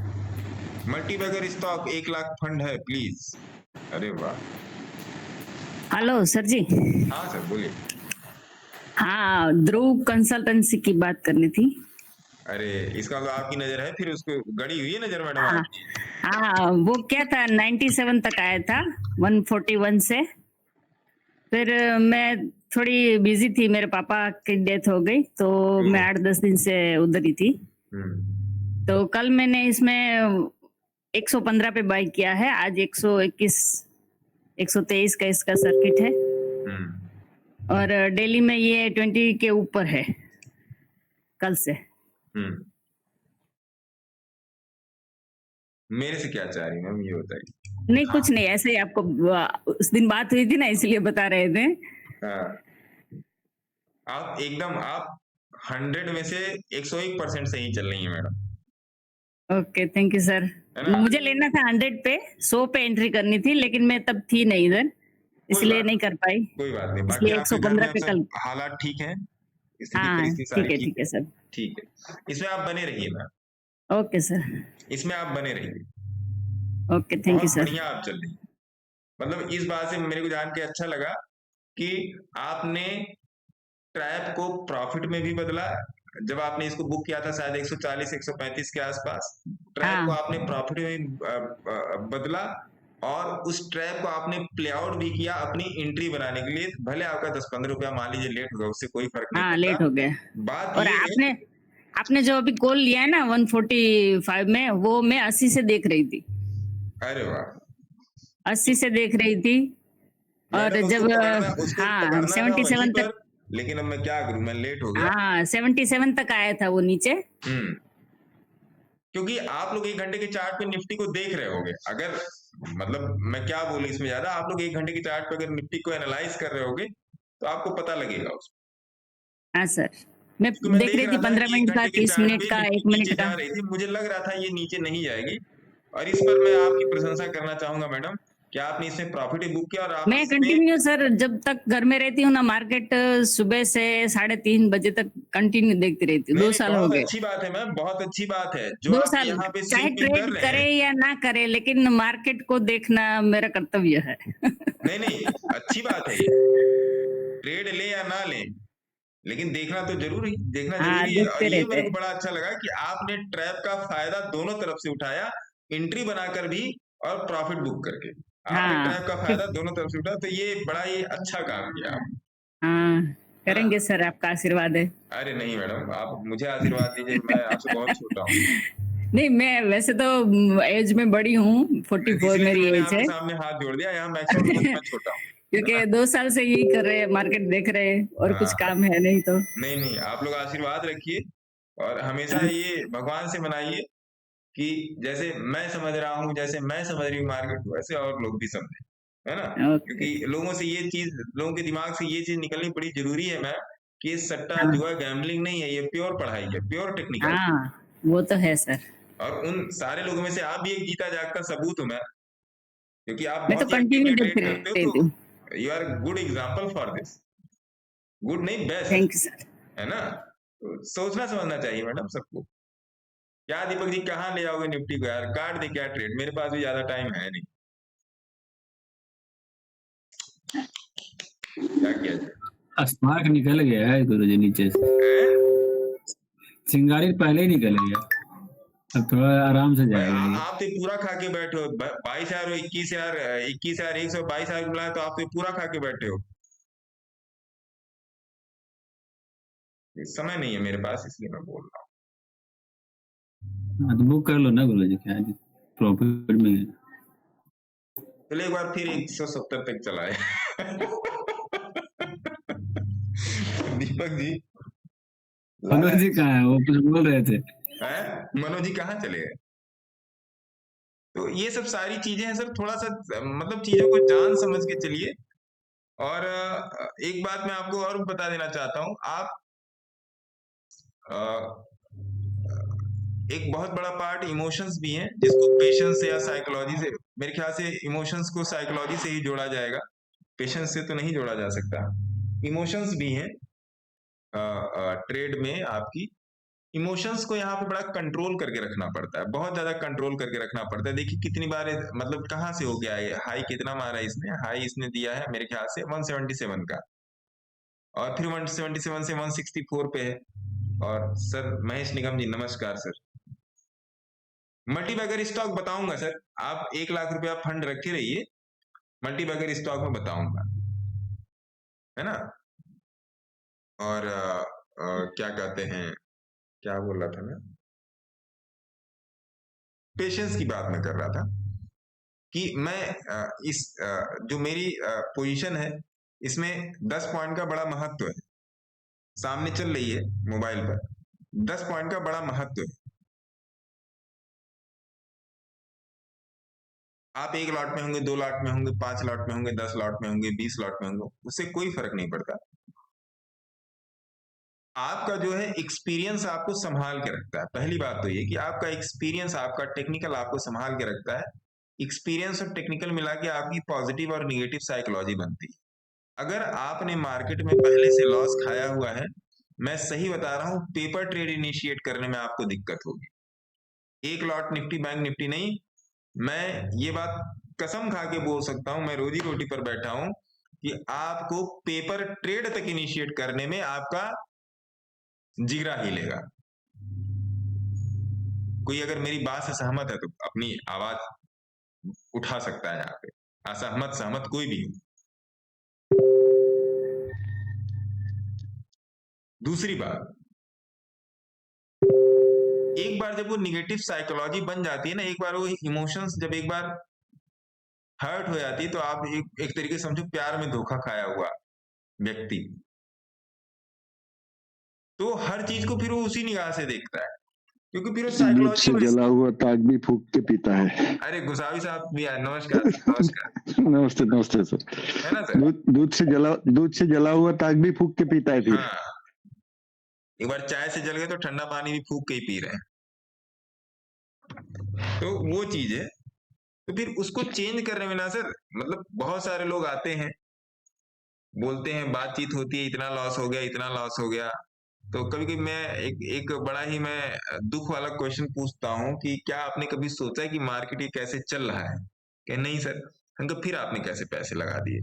Speaker 1: मल्टीबैगर स्टॉक 1 लाख फंड है प्लीज। अरे वाह।
Speaker 8: हेलो सर जी।
Speaker 1: हाँ सर बोलिए।
Speaker 8: हाँ, ध्रुव कंसल्टेंसी की बात करनी थी।
Speaker 1: अरे इसका तो आपकी नजर है, फिर उसको गड़ी हुई है नजर मैडम।
Speaker 8: हाँ, हाँ वो क्या था, 97 तक आया था 141 से, फिर मैं थोड़ी बिजी थी, मेरे पापा की डेथ हो गई, तो मैं 8-10 दिन से उधर ही थी। तो कल मैंने इसमें 115 पे बाई किया है, आज 121 123 का इसका सर्किट है, और डेली में ये 20 के ऊपर है कल से।
Speaker 1: मेरे से क्या चाह रही मैम, ये बताइए।
Speaker 8: नहीं कुछ नहीं, ऐसे ही आपको उस दिन बात हुई थी ना, इसलिए बता रहे थे।
Speaker 1: हाँ। आप एकदम आप 100 में से 101% सही चल रही है madam.
Speaker 8: Okay, thank you sir. मुझे लेना था 100 पे, 100 पे एंट्री करनी थी, लेकिन मैं तब थी नहीं इधर, इसलिए नहीं कर पाई।
Speaker 1: कोई बात नहीं,
Speaker 8: इसलिए
Speaker 1: बाकी आपके घर
Speaker 8: 115
Speaker 1: में
Speaker 8: पे
Speaker 1: सब
Speaker 8: कल।
Speaker 1: हालात ठीक है?
Speaker 8: हाँ ठीक है सर।
Speaker 1: ठीक है, इसमें आप बने रहिए मैम।
Speaker 8: Okay sir.
Speaker 1: इसमें आप बने रहिए।
Speaker 8: Okay, thank you sir.
Speaker 1: बढ़िया आप चल रही, मतलब इस बात से मेरे को जान के अच्छा लगा कि आपने ट्रैप को प्रॉफिट में भी बदला। जब आपने इसको बुक किया था शायद 140 135 के आसपास, ट्रैप को आपने प्रॉफिट में बदला, और उस ट्रैप को आपने प्ले आउट भी किया अपनी एंट्री बनाने के लिए। भले आपका 10-15 रुपया मान लीजिए लेट होगा, उससे कोई फर्क नहीं
Speaker 8: हाँ,
Speaker 1: पड़ता।
Speaker 8: लेट हो गया।
Speaker 1: बात
Speaker 8: और
Speaker 1: ये
Speaker 8: आपने जो अभी कॉल लिया है ना 145 में, वो मैं 80 से देख रही थी।
Speaker 1: अरे वाह,
Speaker 8: 80 से देख रही थी, और जब हाँ 77 तक,
Speaker 1: लेकिन अब मैं क्या करूं, मैं लेट हो गया।
Speaker 8: हाँ 77 तक आया था वो नीचे।
Speaker 1: क्योंकि आप लोग 1 घंटे के चार्ट पे निफ्टी को देख रहे होगे, अगर मतलब मैं क्या बोलूं इसमें ज्यादा, आप लोग 1 घंटे के चार्ट पे अगर निफ्टी को एनालाइज कर रहे होगे तो आपको पता लगेगा उसमें।
Speaker 8: हाँ सर, मैं देख रही थी 15 मिनट का, 30 मिनट का, 1 मिनट का।
Speaker 1: मुझे लग रहा था ये नीचे नहीं जाएगी, और इस पर मैं आपकी प्रशंसा करना चाहूंगा मैडम कि आपने इसमें प्रॉफिट बुक किया। और आप
Speaker 8: मैं कंटिन्यू सर, जब तक घर में रहती हूँ ना, मार्केट सुबह से 3:30 बजे तक कंटिन्यू देखती रहती हूँ। 2 साल हो गए।
Speaker 1: अच्छी बात है मैम, बहुत अच्छी बात है। जो
Speaker 8: 2
Speaker 1: आप
Speaker 8: साल,
Speaker 1: यहाँ पे
Speaker 8: चाहे ट्रेड करे या ना करे, लेकिन मार्केट को देखना मेरा कर्तव्य है।
Speaker 1: नहीं अच्छी बात है, ट्रेड ले या ना ले, लेकिन देखना तो जरूरी, देखना जरूरी है। और ये मेरे को बड़ा अच्छा लगा कि आपने ट्रैप का फायदा दोनों तरफ से उठाया, एंट्री बनाकर भी और प्रॉफिट बुक करके। आपने ट्रैप का फायदा दोनों तरफ से उठाया, तो ये बड़ा ही अच्छा काम किया आप।
Speaker 8: हाँ, करेंगे सर, आपका आशीर्वाद है।
Speaker 1: अरे नहीं मैडम, आप मुझे आशीर्वाद दीजिए, मैं आपसे बहुत छोटा हूँ।
Speaker 8: नहीं, मैं वैसे तो एज में बड़ी हूँ, 44 मेरी एज है।
Speaker 1: सामने हाथ जोड़ दिया, यहाँ मैक्सिमम मैं छोटा हूँ।
Speaker 8: क्योंकि 2 साल से यही कर रहे हैं, मार्केट देख रहे हैं और कुछ
Speaker 1: हाँ।
Speaker 8: काम है नहीं तो।
Speaker 1: नहीं नहीं, आप लोग आशीर्वाद रखिए और हमेशा ये भगवान से मनाइए कि जैसे मैं समझ रहा हूँ, जैसे मैं समझ रही हूँ मार्केट, वैसे और लोग भी समझे, है ना?
Speaker 8: ओके।
Speaker 1: क्योंकि लोगों के दिमाग से ये चीज निकलनी बड़ी जरूरी है मैम, कि ये सट्टा
Speaker 8: हाँ
Speaker 1: जुआ गैम्बलिंग नहीं है, ये प्योर पढ़ाई है, प्योर टेक्निकल।
Speaker 8: हाँ, वो तो है सर।
Speaker 1: और उन सारे लोगों में से आप भी एक जीता जागता सबूत हो मैम, क्योंकि आप
Speaker 8: मैं तो
Speaker 1: बहुत ही
Speaker 8: कंटिन्यू
Speaker 1: एक्टिवली
Speaker 8: देख
Speaker 1: ट्रेड करते
Speaker 8: रही
Speaker 1: हो,
Speaker 8: हूँ।
Speaker 1: तो you are good example for this. Good नहीं, बेस्ट,
Speaker 8: थैंक यू सर।
Speaker 1: है ना? तो सोचना समझना चाहिए मैडम सबको। क्या दीपक जी, कहाँ ले आओगे निफ्टी को यार? काट दे क्या ट्रेड? मेरे पास भी ज्यादा टाइम है नहीं, क्या किया जाए?
Speaker 2: स्पार्क निकल गया है गुरुजी नीचे से, चिंगारी पहले ही निकल गया, अब थोड़ा आराम से
Speaker 1: भाई
Speaker 2: जाएगा ये।
Speaker 1: आप तो पूरा खा के बैठे हो, 22,000 21,000 122,000 मिला है, तो आप तो पूरा खा के बैठे हो। समय नहीं है मेरे पास, इसलिए मैं बोल रहा हूँ।
Speaker 2: हाँ, तो बुक कर लो ना गुरुजी, क्या है, प्रॉफिट में है।
Speaker 1: चलिए एक बार फिर 170 तक चलाए। दीपक जी,
Speaker 2: मनोज जी कहाँ है? वो कुछ बोल रहे थे।
Speaker 1: मनोज जी कहाँ चले गए? तो ये सब सारी चीजें हैं सर, थोड़ा सा मतलब चीजों को जान समझ के चलिए। और एक बात मैं आपको और बता देना चाहता हूँ, आप एक बहुत बड़ा पार्ट इमोशंस भी है, जिसको पेशेंस से या साइकोलॉजी से, मेरे ख्याल से इमोशंस को साइकोलॉजी से ही जोड़ा जाएगा, पेशेंस से तो नहीं जोड़ा जा सकता। इमोशंस भी हैं ट्रेड में आपकी। इमोशंस को यहाँ पे बड़ा कंट्रोल करके रखना पड़ता है, बहुत ज्यादा कंट्रोल करके रखना पड़ता है। देखिए कितनी बार मतलब कहाँ से हो गया है हाई, कितना मारा इसने? हाई इसने दिया है मेरे ख्याल से 177 का, और फिर 177 से 164 पे है। और सर महेश निगम जी नमस्कार सर। मल्टीबैगर स्टॉक बताऊंगा सर, आप 1 लाख रुपया फंड रखे रहिए, मल्टीबैगर स्टॉक में बताऊंगा, है ना? और क्या कहते हैं, क्या बोल रहा था मैं? पेशेंस की बात मैं कर रहा था कि मैं इस जो मेरी पोजीशन है, इसमें 10 पॉइंट का बड़ा महत्व है। सामने चल रही है मोबाइल पर, 10 पॉइंट का बड़ा महत्व है। आप 1 लॉट में होंगे, 2 लॉट में होंगे, 5 लॉट में होंगे, 10 लॉट में होंगे, 20 लॉट में होंगे, उससे कोई फर्क नहीं पड़ता। आपका जो है एक्सपीरियंस आपको संभाल के रखता है। पहली बात तो ये कि आपका एक्सपीरियंस, आपका टेक्निकल आपको संभाल के रखता है। एक्सपीरियंस और टेक्निकल मिला के आपकी पॉजिटिव और निगेटिव साइकोलॉजी बनती है। अगर आपने मार्केट में पहले से लॉस खाया हुआ है, मैं सही बता रहा हूं, पेपर ट्रेड इनिशिएट करने में आपको दिक्कत होगी। 1 लॉट निफ्टी बैंक निफ्टी नहीं, मैं ये बात कसम खा के बोल सकता हूं, मैं रोजी रोटी पर बैठा हूं, कि आपको पेपर ट्रेड तक इनिशिएट करने में आपका जिगरा हिलेगा। कोई अगर मेरी बात से सहमत है तो अपनी आवाज उठा सकता है यहाँ पे, असहमत सहमत कोई भी हो। दूसरी बात, एक बार जब वो निगेटिव साइकोलॉजी बन जाती है ना, एक बार वो इमोशंस जब एक बार हर्ट हो जाती है, तो आप एक तरीके से समझो प्यार में धोखा खाया हुआ व्यक्ति, तो हर चीज को फिर वो उसी निगाह से देखता है, क्योंकि फिर वो
Speaker 9: दूध से
Speaker 1: साइकोलॉजी।
Speaker 9: जला हुआ ताग भी फूक के पीता है।
Speaker 1: अरे गुसावी साहब भी आए, नमस्कार नमस्कार।
Speaker 9: नमस्ते नमस्ते सर।
Speaker 1: है ना सर?
Speaker 9: दूध से जला हुआ ताग भी फूक के पीता है फिर।
Speaker 1: हाँ, एक बार चाय से जल गए तो ठंडा पानी भी फूक के ही पी रहे हैं, तो वो चीज है। तो फिर उसको चेंज करने में ना सर, मतलब बहुत सारे लोग आते हैं, बोलते हैं, बातचीत होती है, इतना लॉस हो गया, इतना लॉस हो गया। तो कभी कभी मैं एक बड़ा ही मैं दुख वाला क्वेश्चन पूछता हूँ कि क्या आपने कभी सोचा है कि मार्केट ये कैसे चल रहा है? कि नहीं सर। हम तो फिर आपने कैसे पैसे लगा दिए?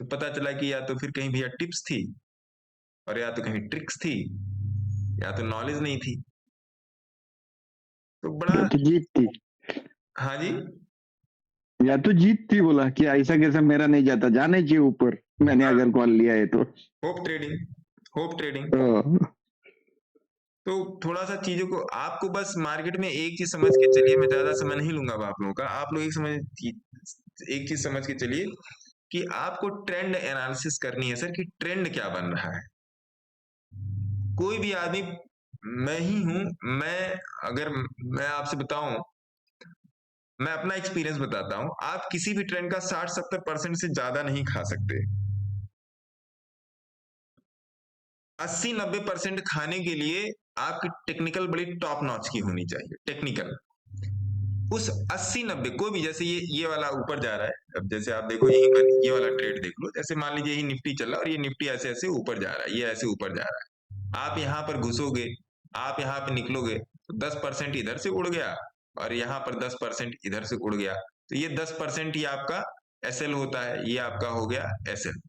Speaker 1: तो पता चला कि या तो फिर कहीं भैया टिप्स थी, और या तो कहीं ट्रिक्स थी, या तो नॉलेज नहीं थी। तो बड़ा
Speaker 9: या तो जीत थी।
Speaker 1: हाँ जी,
Speaker 9: या तो जीत थी, बोला कि ऐसा कैसे मेरा नहीं जाता, जाने चाहिए ऊपर, मैंने अगर कॉल लिया है तो।
Speaker 1: Hope trading, hope trading. तो थोड़ा सा चीजों को आपको बस मार्केट में एक चीज समझ के चलिए, मैं ज्यादा समय नहीं लूंगा अब आप लोगों का। आप लोग एक चीज समझ के चलिए कि आपको ट्रेंड एनालिसिस करनी है सर, कि ट्रेंड क्या बन रहा है। कोई भी आदमी, मैं ही हूं, अगर मैं आपसे बताऊं, मैं अपना एक्सपीरियंस बताता हूं, आप किसी भी ट्रेंड का 60-70% से ज्यादा नहीं खा सकते। 80-90% खाने के लिए आपकी टेक्निकल बड़ी टॉप नॉच की होनी चाहिए। टेक्निकल उस 80-90, कोई भी, जैसे ये वाला ऊपर जा रहा है, अब जैसे आप देखो यहीं पर ये वाला ट्रेड देख लो, जैसे मान लीजिए यही निफ्टी चल रहा है और ये निफ्टी ऐसे ऐसे ऊपर जा रहा है, ये ऐसे ऊपर जा रहा है। आप यहाँ पर घुसोगे, आप यहाँ पे निकलोगे तो 10% इधर से उड़ गया और यहाँ पर 10% इधर से उड़ गया, तो ये 10% ही आपका एसएल होता है, ये आपका हो गया एसएल,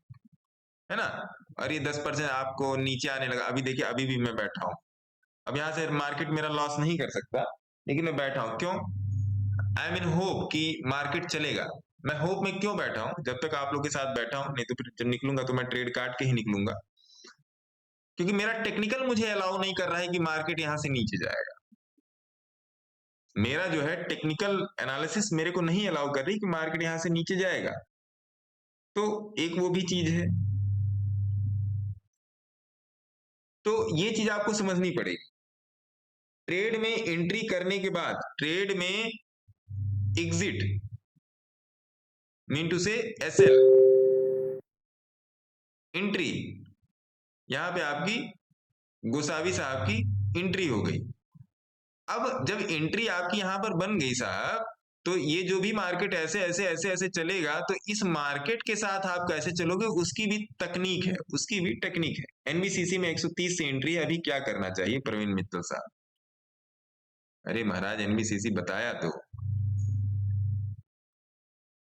Speaker 1: है ना। और ये 10% आपको नीचे आने लगा। अभी देखिए, अभी भी मैं बैठा हूं, अब यहाँ से मार्केट मेरा लॉस नहीं कर सकता, लेकिन मैं बैठा हूं। क्यों? आई मीन होप कि मार्केट चलेगा। मैं होप में क्यों बैठा हूं? जब तक आप लोग के साथ बैठा हूं, नहीं तो फिर जब निकलूंगा तो मैं ट्रेड काट के ही निकलूंगा, क्योंकि मेरा टेक्निकल मुझे अलाउ नहीं कर रहा है कि मार्केट यहां से नीचे जाएगा। मेरा जो है टेक्निकल एनालिसिस मेरे को नहीं अलाउ कर रही कि मार्केट यहां से नीचे जाएगा। तो एक वो भी चीज है, तो ये चीज आपको समझनी पड़ेगी। ट्रेड में एंट्री करने के बाद ट्रेड में एग्जिट मीन टू से एसएल, एंट्री, यहां पे आपकी गोसावी साहब की एंट्री हो गई। अब जब एंट्री आपकी यहां पर बन गई साहब, तो ये जो भी मार्केट ऐसे ऐसे ऐसे ऐसे चलेगा, तो इस मार्केट के साथ आप कैसे चलोगे, उसकी भी तकनीक है, उसकी भी टेक्निक है। एनबीसीसी में 130 से एंट्री है, अभी क्या करना चाहिए प्रवीण मित्तल साहब? अरे महाराज, एनबीसीसी बताया तो,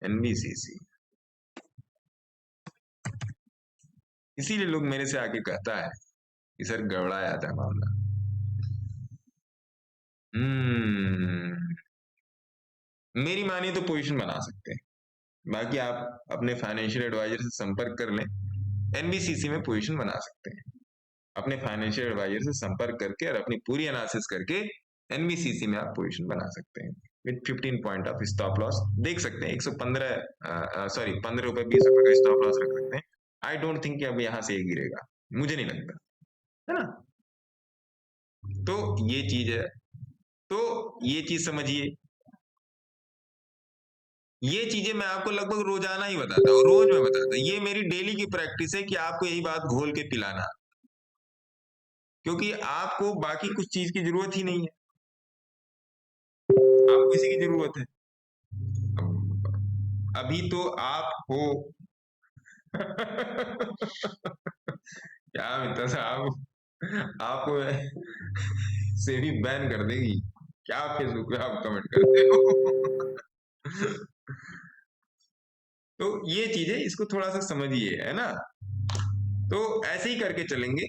Speaker 1: एनबीसीसी, इसीलिए लोग मेरे से आके कहता है कि सर गड़बड़ाया था मामला। मेरी मानिए तो पोजीशन बना सकते हैं, बाकी आप अपने फाइनेंशियल एडवाइजर से संपर्क कर लें। एनबीसीसी में पोजीशन बना सकते हैं, अपने फाइनेंशियल एडवाइजर से संपर्क करके और अपनी पूरी एनालिसिस करके एनबीसीसी में आप पोजीशन बना सकते हैं with 15 point of stop loss. देख सकते हैं 115 सॉरी 15 रुपए 20 रुपए का स्टॉप लॉस रख सकते हैं। आई डोंट थिंक कि अब यहां से ये गिरेगा, मुझे नहीं लगता, है ना। तो ये चीज है, तो ये चीज समझिए। ये चीजें मैं आपको लगभग रोजाना ही बताता हूँ, रोज मैं बताता हूँ, ये मेरी डेली की प्रैक्टिस है कि आपको यही बात घोल के पिलाना, क्योंकि आपको बाकी कुछ चीज की जरूरत ही नहीं है, आपको इसी की जरूरत है। अभी तो आप हो क्या मित्तर साहब, आपको से भी बैन कर देगी क्या फेसबुक पे आप कमेंट करते हो। तो ये चीजें, इसको थोड़ा सा समझिए, है ना। तो ऐसे ही करके चलेंगे।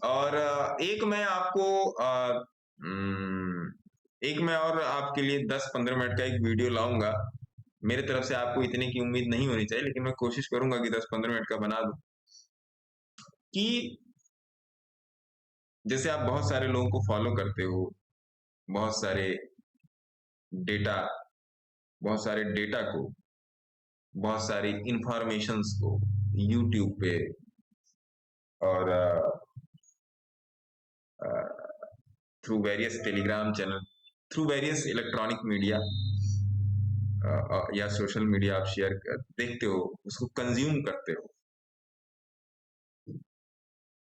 Speaker 1: और एक मैं आपको एक मैं और आपके लिए 10-15 मिनट का एक वीडियो लाऊंगा। मेरे तरफ से आपको इतने की उम्मीद नहीं होनी चाहिए, लेकिन मैं कोशिश करूंगा कि 10-15 मिनट का बना दूं, कि जैसे आप बहुत सारे लोगों को फॉलो करते हो, बहुत सारे डेटा, बहुत सारे डेटा को, बहुत सारी इंफॉर्मेशंस को यूट्यूब पे और through various Telegram channel, through various electronic media या सोशल मीडिया आप शेयर देखते हो, उसको कंज्यूम करते हो,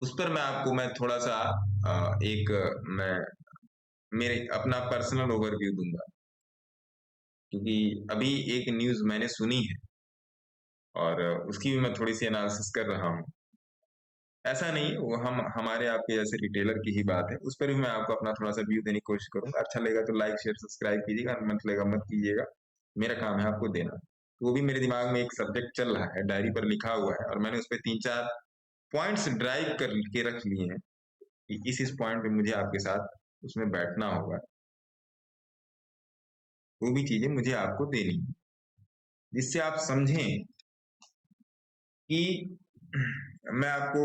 Speaker 1: उस पर मैं थोड़ा सा मैं मेरे अपना पर्सनल ओवरव्यू दूंगा, क्योंकि अभी एक न्यूज मैंने सुनी है और उसकी भी मैं थोड़ी सी एनालिसिस कर रहा हूँ। ऐसा नहीं, वो हमारे आपके जैसे रिटेलर की ही बात है, उस पर भी मैं आपको अपना थोड़ा सा व्यू देने की कोशिश करूंगा। अच्छा लगेगा तो लाइक शेयर सब्सक्राइब कीजिएगा, मत लगेगा मत कीजिएगा, मेरा काम है आपको देना। तो वो भी मेरे दिमाग में एक सब्जेक्ट चल रहा है, डायरी पर लिखा हुआ है, और मैंने उस पर 3-4 पॉइंट्स ड्राइव करके रख लिए हैं कि इस पॉइंट पे मुझे आपके साथ उसमें बैठना होगा। वो भी चीजें मुझे आपको देनी है, जिससे आप समझें कि मैं आपको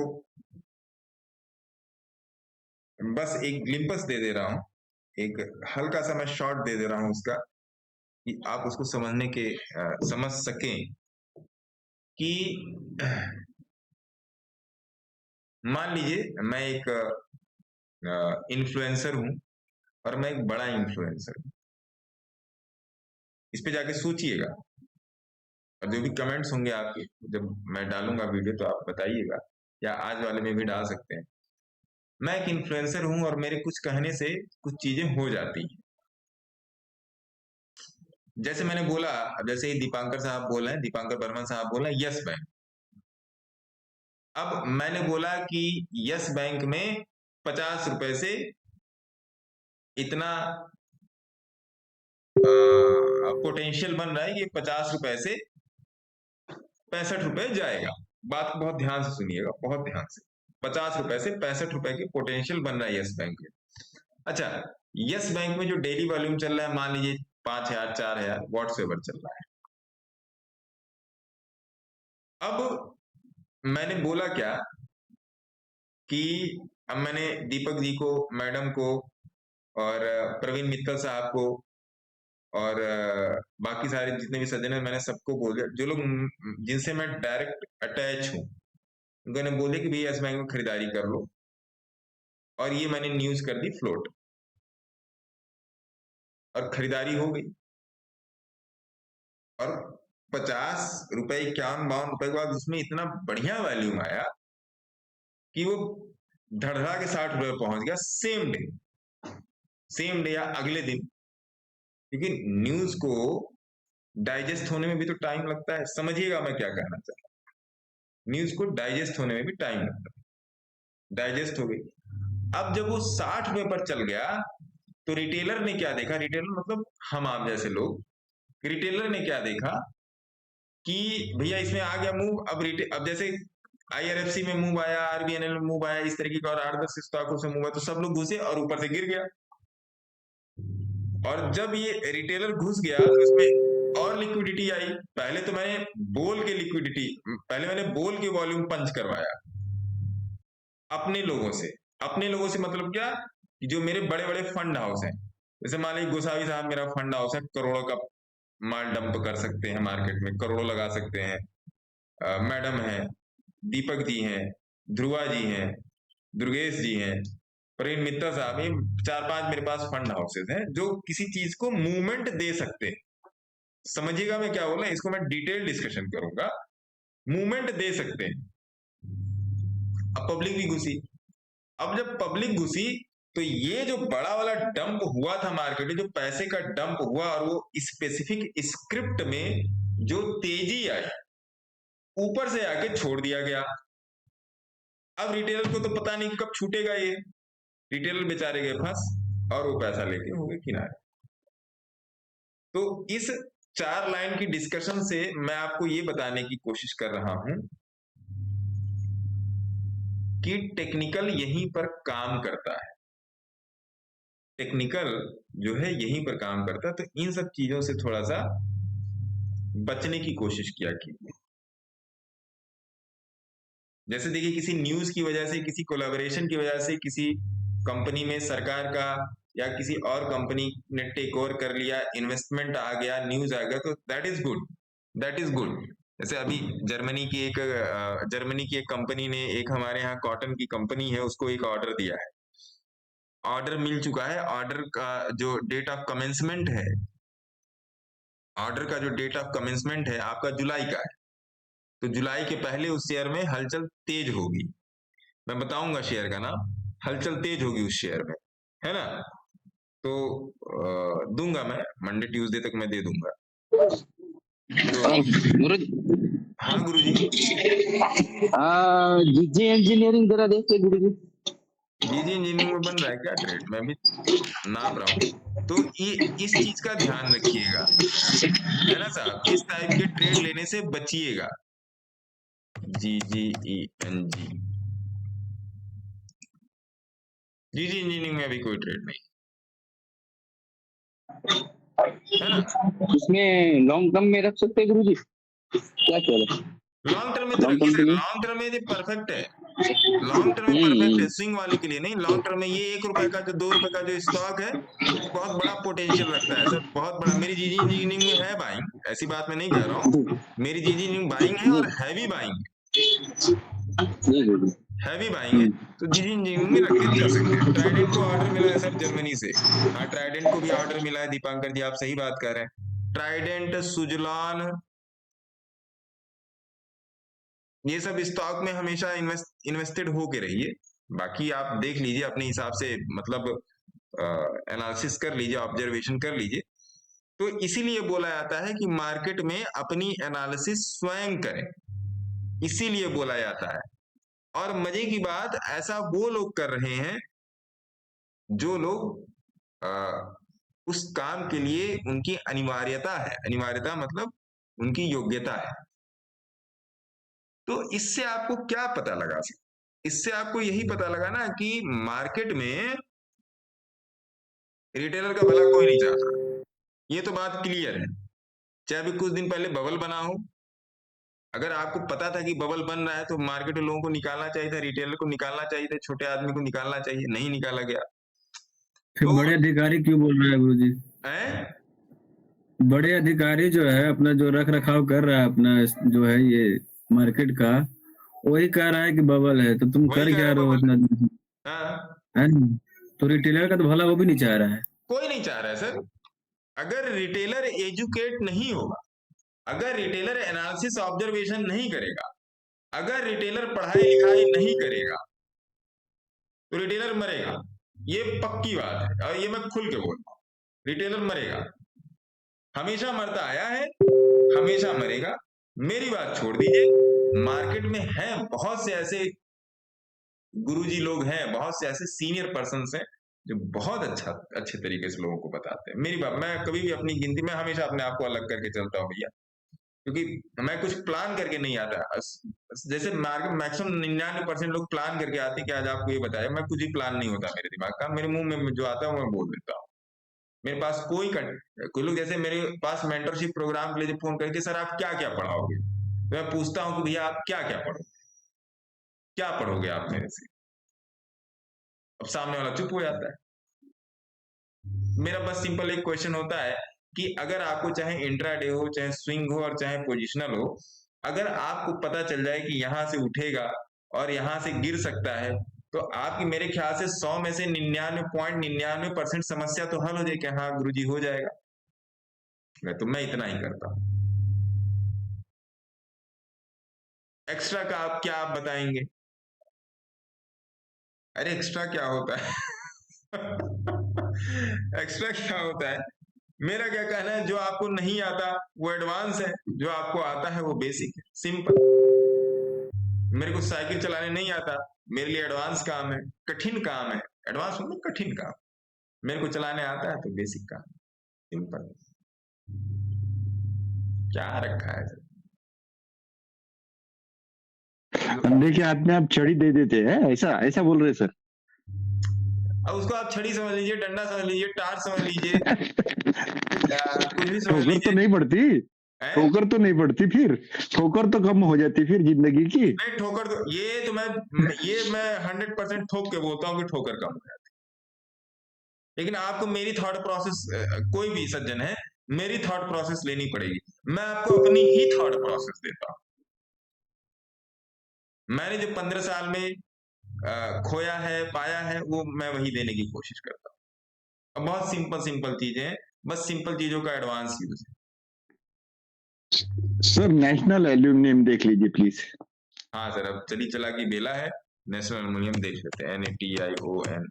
Speaker 1: बस एक ग्लिम्पस दे दे रहा हूँ, एक हल्का सा मैं शॉर्ट दे दे रहा हूँ उसका, कि आप उसको समझ सकें कि मान लीजिए मैं एक इन्फ्लुएंसर हूं और मैं एक बड़ा इन्फ्लुएंसर हूं। इस पे जाके सोचिएगा, और जो भी कमेंट्स होंगे आपके जब मैं डालूंगा वीडियो तो आप बताइएगा, या आज वाले में भी डाल सकते हैं। मैं एक इन्फ्लुएंसर हूं और मेरे कुछ कहने से कुछ चीजें हो जाती हैं। जैसे मैंने बोला, जैसे ही दीपांकर साहब बोल रहे हैं, दीपांकर बर्मन साहब बोल रहे हैं यस बैंक। अब मैंने बोला कि यस बैंक में 50 रुपए से इतना पोटेंशियल बन रहा है कि 50 रुपए से 65 रुपए जाएगा। बात को बहुत ध्यान से सुनिएगा, बहुत ध्यान से। 50 रुपए से 65 रुपए की पोटेंशियल बन रहा है यस बैंक में। अच्छा, यस बैंक में जो डेली वॉल्यूम चल रहा है, मान लीजिए 5,000 4,000 व्हाट्सएवर चल रहा है। अब मैंने बोला क्या कि अब मैंने दीपक जी को, मैडम को और प्रवीण मित्तल साहब को और बाकी सारे जितने भी सज्जन हैं, मैंने सबको बोल दिया, जो लोग जिनसे मैं डायरेक्ट अटैच हूं, उन्होंने बोले कि भैया यस बैंक में खरीदारी कर लो, और ये मैंने न्यूज कर दी फ्लोट, और खरीदारी हो गई। और 50 रुपए 51-52 रुपए के बाद उसमें इतना बढ़िया वैल्यूम आया कि वो धड़धा के 60 रुपए पहुंच गया सेम डे या अगले दिन। क्योंकि न्यूज को डाइजेस्ट होने में भी तो टाइम लगता है, समझिएगा मैं क्या कहना चाह रहा हूं। न्यूज को डाइजेस्ट होने में भी टाइम लगता है। डाइजेस्ट हो गई। अब जब वो 60 रुपए पर चल गया तो रिटेलर ने क्या देखा, रिटेलर मतलब हम आप जैसे लोग, रिटेलर ने क्या देखा कि भैया इसमें आ गया मूव। अब जैसे IRFC में मूव आया, RBNL में मूव आया, इस तरीके का और 8-10 स्टॉकों से मूव आया, तो सब लोग घुसे और ऊपर से गिर गया। और जब ये रिटेलर घुस गया तो इसमें और लिक्विडिटी आई। पहले मैंने बोल के वॉल्यूम पंच करवाया अपने लोगों से मतलब क्या, जो मेरे बड़े बड़े फंड हाउस हैं, जैसे मान लीजिए गोसावी साहब मेरा फंड हाउस है, करोड़ों का माल डंप कर सकते हैं मार्केट में, करोड़ों लगा सकते हैं। मैडम है, दीपक जी हैं, ध्रुवा जी हैं, दुर्गेश जी हैं, प्रवीण मित्तल साहब, ये 4-5 मेरे पास फंड हाउसेज हैं जो किसी चीज को मूवमेंट दे सकते हैं। समझिएगा मैं क्या बोल रहा हूं, इसको मैं डिटेल डिस्कशन करूंगा। मूवमेंट दे सकते हैं। अब पब्लिक भी घुसी। अब जब पब्लिक घुसी तो ये जो बड़ा वाला डंप हुआ था मार्केट में, जो पैसे का डंप हुआ, और वो स्पेसिफिक स्क्रिप्ट में जो तेजी आई, ऊपर से आके छोड़ दिया गया। अब रिटेलर को तो पता नहीं कब छूटेगा ये, रिटेलर बेचारे गए फंस और वो पैसा लेके हो गए किनारे। तो इस 4 लाइन की डिस्कशन से मैं आपको ये बताने की कोशिश कर रहा हूं कि टेक्निकल यहीं पर काम करता है। टेक्निकल जो है यहीं पर काम करता है। तो इन सब चीजों से थोड़ा सा बचने की कोशिश किया कीजिए। जैसे देखिए, किसी न्यूज की वजह से, किसी कोलैबोरेशन की वजह से, किसी कंपनी में सरकार का या किसी और कंपनी ने टेक ओवर कर लिया, इन्वेस्टमेंट आ गया, न्यूज आ गया, तो that is good, that is good. जैसे अभी जर्मनी की एक कंपनी ने, एक हमारे यहाँ कॉटन की कंपनी है, उसको एक ऑर्डर दिया है, ऑर्डर मिल चुका है। ऑर्डर का जो डेट ऑफ कमेंसमेंट है, ऑर्डर का जो डेट ऑफ कमेंसमेंट है आपका जुलाई का है। तो जुलाई के पहले उस शेयर में हलचल तेज होगी। मैं बताऊंगा शेयर का नाम, हलचल तेज होगी उस शेयर में, है ना। तो दूंगा मैं, मंडे ट्यूसडे तक मैं दे दूंगा। हाँ गुरुजी।
Speaker 5: जीजी इंजीनियरिंग जरा देखिए गुरुजी।
Speaker 1: जीजी इंजीनियरिंग में बन रहा है क्या ट्रेड, मैं भी नाप रहा हूँ। तो इस चीज का ध्यान रखिएगा, है ना साहब। इस टाइप के ट्रेड लेने से बचिएगा। GGENG, जीजी इंजीनियरिंग में अभी कोई ट्रेड नहीं, है ना।
Speaker 5: इसमें लॉन्ग टर्म में रख सकते हैं गुरुजी, क्या कह रहे हैं?
Speaker 1: लॉन्ग टर्म में तो रखिए, लॉन्ग टर्म में परफेक्ट है। लॉन्ग टर्म में परफेक्ट है, स्विंग वाले के लिए नहीं। लॉन्ग टर्म में ये 1 रुपए का जो 2 रुपए का जो स्टॉक है बहुत बड़ा पोटेंशियल रखता है सर, बहुत बड़ा। मेरी जीजी इंजीनियरिंग में है बाइंग, ऐसी बात मैं नहीं कह रहा हूँ, मेरी जीजी इंजीनियरिंग बाइंग है और हैवी बाइंग है, तो जीजी इंजीनियरिंग में रख के चल सकते हैं। ट्राइडेंट को ऑर्डर मिला है सर जर्मनी से, हाँ ट्राइडेंट को भी ऑर्डर मिला है दीपांकर जी, आप सही बात कर रहे हैं। ट्राइडेंट, सुजलॉन, ये सब स्टॉक में हमेशा इन्वेस्टेड होके रहिए। बाकी आप देख लीजिए अपने हिसाब से, मतलब एनालिसिस कर लीजिए, ऑब्जर्वेशन कर लीजिए। तो इसीलिए बोला जाता है कि मार्केट में अपनी एनालिसिस स्वयं करें, इसीलिए बोला जाता है। और मजे की बात, ऐसा वो लोग कर रहे हैं जो लोग उस काम के लिए उनकी अनिवार्यता है, अनिवार्यता मतलब उनकी योग्यता है। तो इससे आपको क्या पता लगा, इससे आपको यही पता लगा ना कि मार्केट में रिटेलर का भला कोई नहीं चाहता, ये तो बात क्लियर है। चाहे अभी कुछ दिन पहले बबल बना हो, अगर आपको पता था कि बबल बन रहा है तो मार्केट में लोगों को निकालना चाहिए था, रिटेलर को निकालना चाहिए था, छोटे आदमी को निकालना चाहिए, नहीं निकाला गया।
Speaker 2: फिर
Speaker 1: तो
Speaker 2: बड़े अधिकारी क्यों बोल रहे हैं गुरुजी?
Speaker 1: है
Speaker 2: बड़े अधिकारी जो है अपना जो रख रखाव कर रहा है अपना जो है ये मार्केट का, वही कह रहा है कि बबल है, तो तुम
Speaker 1: वही
Speaker 2: कर
Speaker 1: कह
Speaker 2: क्या
Speaker 1: रहे
Speaker 2: रहे हो
Speaker 1: बबल,
Speaker 2: इतना?
Speaker 1: हाँ
Speaker 2: है ना? तो रिटेलर का तो भला वो भी नहीं चाह रहा है।
Speaker 1: कोई नहीं चाह रहा है सर। अगर रिटेलर एजुकेट नहीं होगा, अगर रिटेलर एनालिसिस ऑब्जर्वेशन नहीं करेगा, अगर रिटेलर पढ़ाई लिखाई नहीं करेगा तो रिटेलर मरेगा, ये पक्की बात है और ये मैं खुल के बोलता हूँ, रिटेलर मरेगा, हमेशा मरता आया है, हमेशा मरेगा। मेरी बात छोड़ दीजिए, मार्केट में हैं बहुत से ऐसे गुरुजी लोग हैं, बहुत से ऐसे सीनियर पर्सन हैं जो बहुत अच्छे तरीके से लोगों को बताते हैं। मेरी बात, मैं कभी भी अपनी गिनती में हमेशा अपने आप को अलग करके चलता हूँ भैया, क्योंकि मैं कुछ प्लान करके नहीं आता। जैसे मार्केट मैक्सिमम 99% लोग प्लान करके आते हैं कि आज आपको ये बताया, मैं कुछ भी प्लान नहीं होता मेरे दिमाग का, मेरे मुंह में जो आता है मैं बोल देता हूँ। मेरे पास कोई लोग जैसे मेरे पास मेंटरशिप प्रोग्राम के लिए फोन करके सर आप क्या क्या पढ़ाओगे, तो मैं पूछता हूँ कि भैया आप क्या क्या पढ़ोगे, क्या पढ़ोगे आप मेरे से। अब सामने वाला चुप हो जाता है। मेरा बस सिंपल एक क्वेश्चन होता है कि अगर आपको चाहे इंट्राडे हो, चाहे स्विंग हो और चाहे पोजिशनल हो, अगर आपको पता चल जाए कि यहां से उठेगा और यहां से गिर सकता है, तो आपकी मेरे ख्याल से 100 में से 99.99% समस्या तो हल हो जाए कि हाँ गुरुजी हो जाएगा। तो मैं इतना ही करता हूं। एक्स्ट्रा का आप क्या आप बताएंगे? अरे एक्स्ट्रा क्या होता है? एक्स्ट्रा क्या होता है? मेरा क्या कहना है, जो आपको नहीं आता वो एडवांस है, जो आपको आता है वो बेसिक है, सिंपल। मेरे को साइकिल चलाने नहीं आता, मेरे लिए एडवांस काम है, कठिन काम है, एडवांस मतलब कठिन काम। मेरे को चलाने आता है तो बेसिक काम, सिंपल। क्या रखा है?
Speaker 9: अंधे के हाथ में आप छड़ी दे देते हैं, ऐसा ऐसा बोल रहे सर?
Speaker 1: अब उसको आप छड़ी समझ लीजिए, डंडा समझ लीजिए, टार समझ लीजिए, कुछ भी समझ
Speaker 9: ठोकर तो
Speaker 1: लीजिए।
Speaker 9: नहीं पड़ती, ठोकर तो नहीं पड़ती, फिर ठोकर तो कम हो जाती फिर जिंदगी की।
Speaker 1: नहीं ठोकर तो ये मैं 100% ठोक के बोलता हूँ कि ठोकर कम हो जाती। लेकिन आपको मेरी थॉट प्रोसेस, कोई भी सज्जन है, मेरी थॉट प्रोसेस लेनी पड़ेगी। मैं आपको अपनी ही थॉट प्रोसेस देता हूँ। मैंने जो 15 साल में खोया है, पाया है, वो मैं वही देने की कोशिश करता हूँ। अब बहुत सिंपल चीजें हैं, बस सिंपल चीजों का एडवांस यूज है।
Speaker 9: सर नेशनल एल्यूमिनियम देख लीजिए प्लीज।
Speaker 1: हाँ सर, अब चली चला की बेला है, नेशनल एल्यूमिनियम देख लेते हैं। NATIONALAL,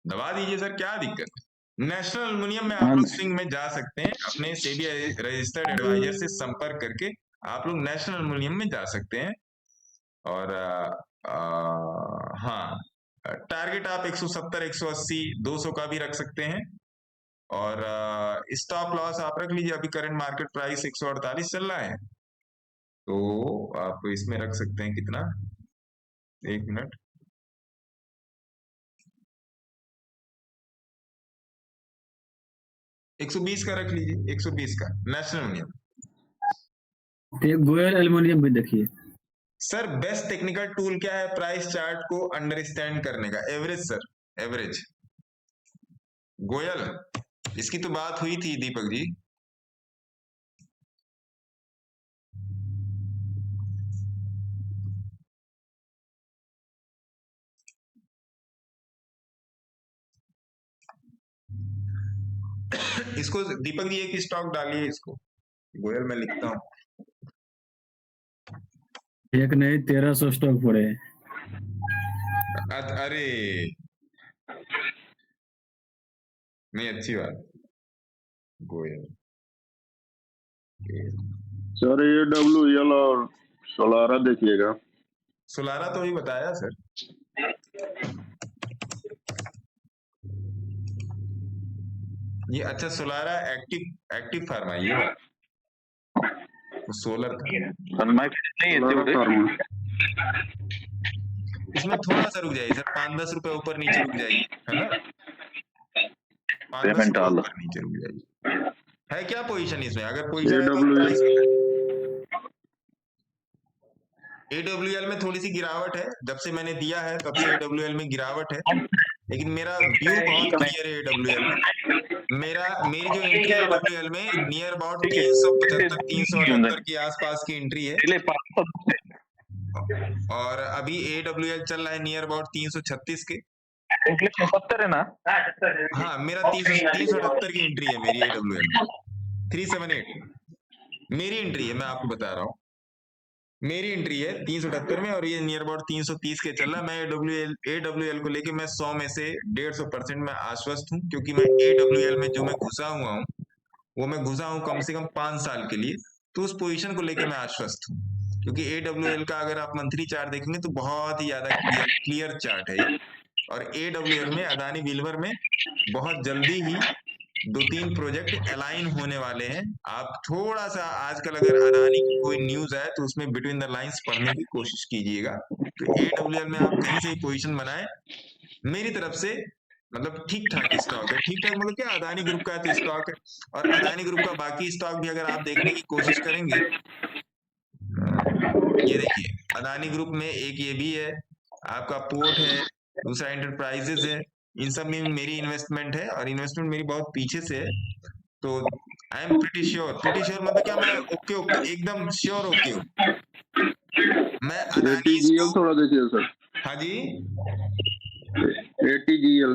Speaker 1: दबा दीजिए सर, क्या दिक्कत है। नेशनल एल्यूमिनियम में आप लोग स्विंग में जा सकते हैं, अपने सेबी रजिस्टर्ड एडवाइजर से संपर्क करके आप लोग नेशनल एल्यूमिनियम में जा सकते हैं। और हाँ, टारगेट आप 170, 180, 200 का भी रख सकते हैं। और स्टॉप लॉस आप रख लीजिए, अभी करंट मार्केट प्राइस 148 चल रहा है, तो आप इसमें रख सकते हैं कितना, 1 मिनट, 120 का रख लीजिए, 120 का नेशनल यूनियन।
Speaker 2: एक गोयल एल्युमिनियम भी देखिए।
Speaker 1: सर बेस्ट टेक्निकल टूल क्या है प्राइस चार्ट को अंडरस्टैंड करने का? Average sir, average. गोयल, इसकी तो बात हुई थी दीपक जी। इसको दीपक जी एक स्टॉक डालिए, इसको गोयल में लिखता हूँ।
Speaker 2: एक नहीं 1300 स्टॉक पड़े हैं।
Speaker 1: अरे नहीं, अच्छी बात। गोयल
Speaker 9: सर ये WL और सोलारा देखिएगा।
Speaker 1: सोलारा तो ही बताया सर। ये अच्छा सोलारा एक्टिव फार्मा, ये सोलर इसमें थोड़ा सा रुक जाइए सर, 5-10 रुपए ऊपर नीचे रुक जाइए, है ना? 5-10 रुपए ऊपर नीचे रुक जाइए। है क्या पोजीशन इसमें? अगर पोजीशन AWL में थोड़ी सी गिरावट है, जब से मैंने दिया है तब से AWL में गिरावट है, लेकिन मेरा व्यू बहुत क्लियर है AWL में। मेरी जो एंट्री है AWL में नियर अबाउट 375 378 के आसपास की एंट्री है, और अभी AWL चल रहा है नियर अबाउट 336 के।
Speaker 10: 370 है ना?
Speaker 1: हाँ, मेरा 378 की एंट्री है मेरी AWL में। 378 मेरी एंट्री है, मैं आपको बता रहा हूँ, मेरी एंट्री है 378 में, और ये नियर अबाउट 330 के चल रहा है। मैं AWL को लेके मैं 100 में से 150% में आश्वस्त हूँ, क्योंकि मैं AWL में जो मैं घुसा हुआ हूँ वो मैं घुसा हूँ कम से कम 5 साल के लिए, तो उस पोजीशन को लेके मैं आश्वस्त हूँ। क्योंकि AWL का अगर आप मंथली चार्ट देखेंगे तो बहुत ही ज्यादा क्लियर चार्ट है, और AWL में अदानी विल्वर में बहुत जल्दी ही 2-3 प्रोजेक्ट अलाइन होने वाले हैं। आप थोड़ा सा आजकल अगर अदानी की कोई न्यूज आए तो उसमें बिटवीन द लाइंस पढ़ने की कोशिश कीजिएगा। तो AWL में आप कहीं से ही पोजीशन बनाए, मेरी तरफ से मतलब ठीक ठाक स्टॉक है। ठीक ठाक मतलब क्या, अदानी ग्रुप का तो स्टॉक है, और अदानी ग्रुप का बाकी स्टॉक भी अगर आप देखने की कोशिश करेंगे, ये देखिए अदानी ग्रुप में एक ये भी है, आपका पोर्ट है, दूसरा एंटरप्राइजेस है, इन सब में मेरी इन्वेस्टमेंट है, और इन्वेस्टमेंट मेरी बहुत पीछे से है। तो आई एम प्रीटी श्योर मतलब क्या, मैं ओके एकदम श्योर ओके हूँ मैं अदानी
Speaker 9: ATGL थोड़ा देखिए सर।
Speaker 1: हाँ जी,
Speaker 9: ATGL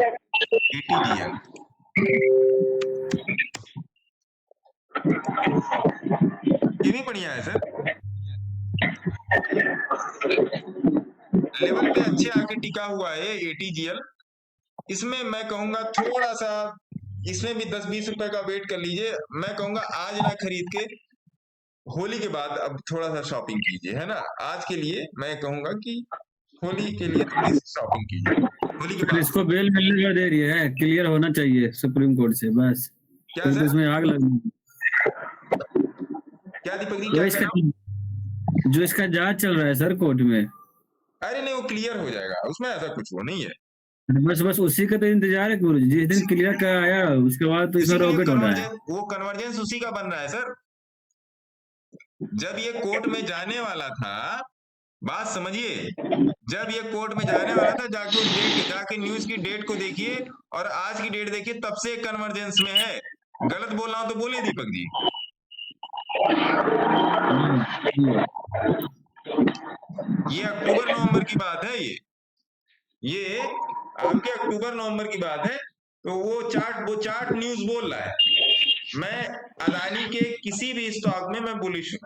Speaker 1: ये भी बढ़िया है सर, लेवल पे अच्छे आके टिका हुआ है ATGL। इसमें मैं कहूंगा थोड़ा सा, इसमें भी 10-20 रुपए का वेट कर लीजिए। मैं कहूंगा आज ना खरीद के होली के बाद अब थोड़ा सा शॉपिंग कीजिए, है ना? आज के लिए मैं कहूंगा कि होली के लिए थोड़ी सी शॉपिंग कीजिए, होली के बाद।
Speaker 2: इसको बेल मिलने का दे रही है, क्लियर होना चाहिए सुप्रीम कोर्ट से, बस
Speaker 1: क्या सर?
Speaker 2: इसमें आग लगी।
Speaker 1: क्या दीपक जी, क्या
Speaker 2: जो इसका जांच चल रहा है सर कोर्ट में,
Speaker 1: अरे नहीं वो क्लियर हो जाएगा, उसमें ऐसा कुछ वो नहीं है।
Speaker 2: बस उसी का तो इंतजार है गुरु जी, जिस दिन क्लियर का आया उसके बाद तो इसमें रॉकेट होना है।
Speaker 1: वो कन्वर्जेंस उसी का बन रहा है सर। जब ये कोर्ट में जाने वाला था, बात समझिए, जब ये कोर्ट में जाने वाला था, जाके न्यूज की डेट को देखिए और आज की डेट देखिए, तब से कन्वर्जेंस में है। गलत बोल रहा हूं तो बोलिए दीपक जी। ये अक्टूबर-नवंबर की बात है, ये आपके अक्टूबर-नवंबर की बात है। तो वो चार्ट न्यूज बोल रहा है। मैं अदानी के किसी भी स्टॉक में मैं बुलिश हूं।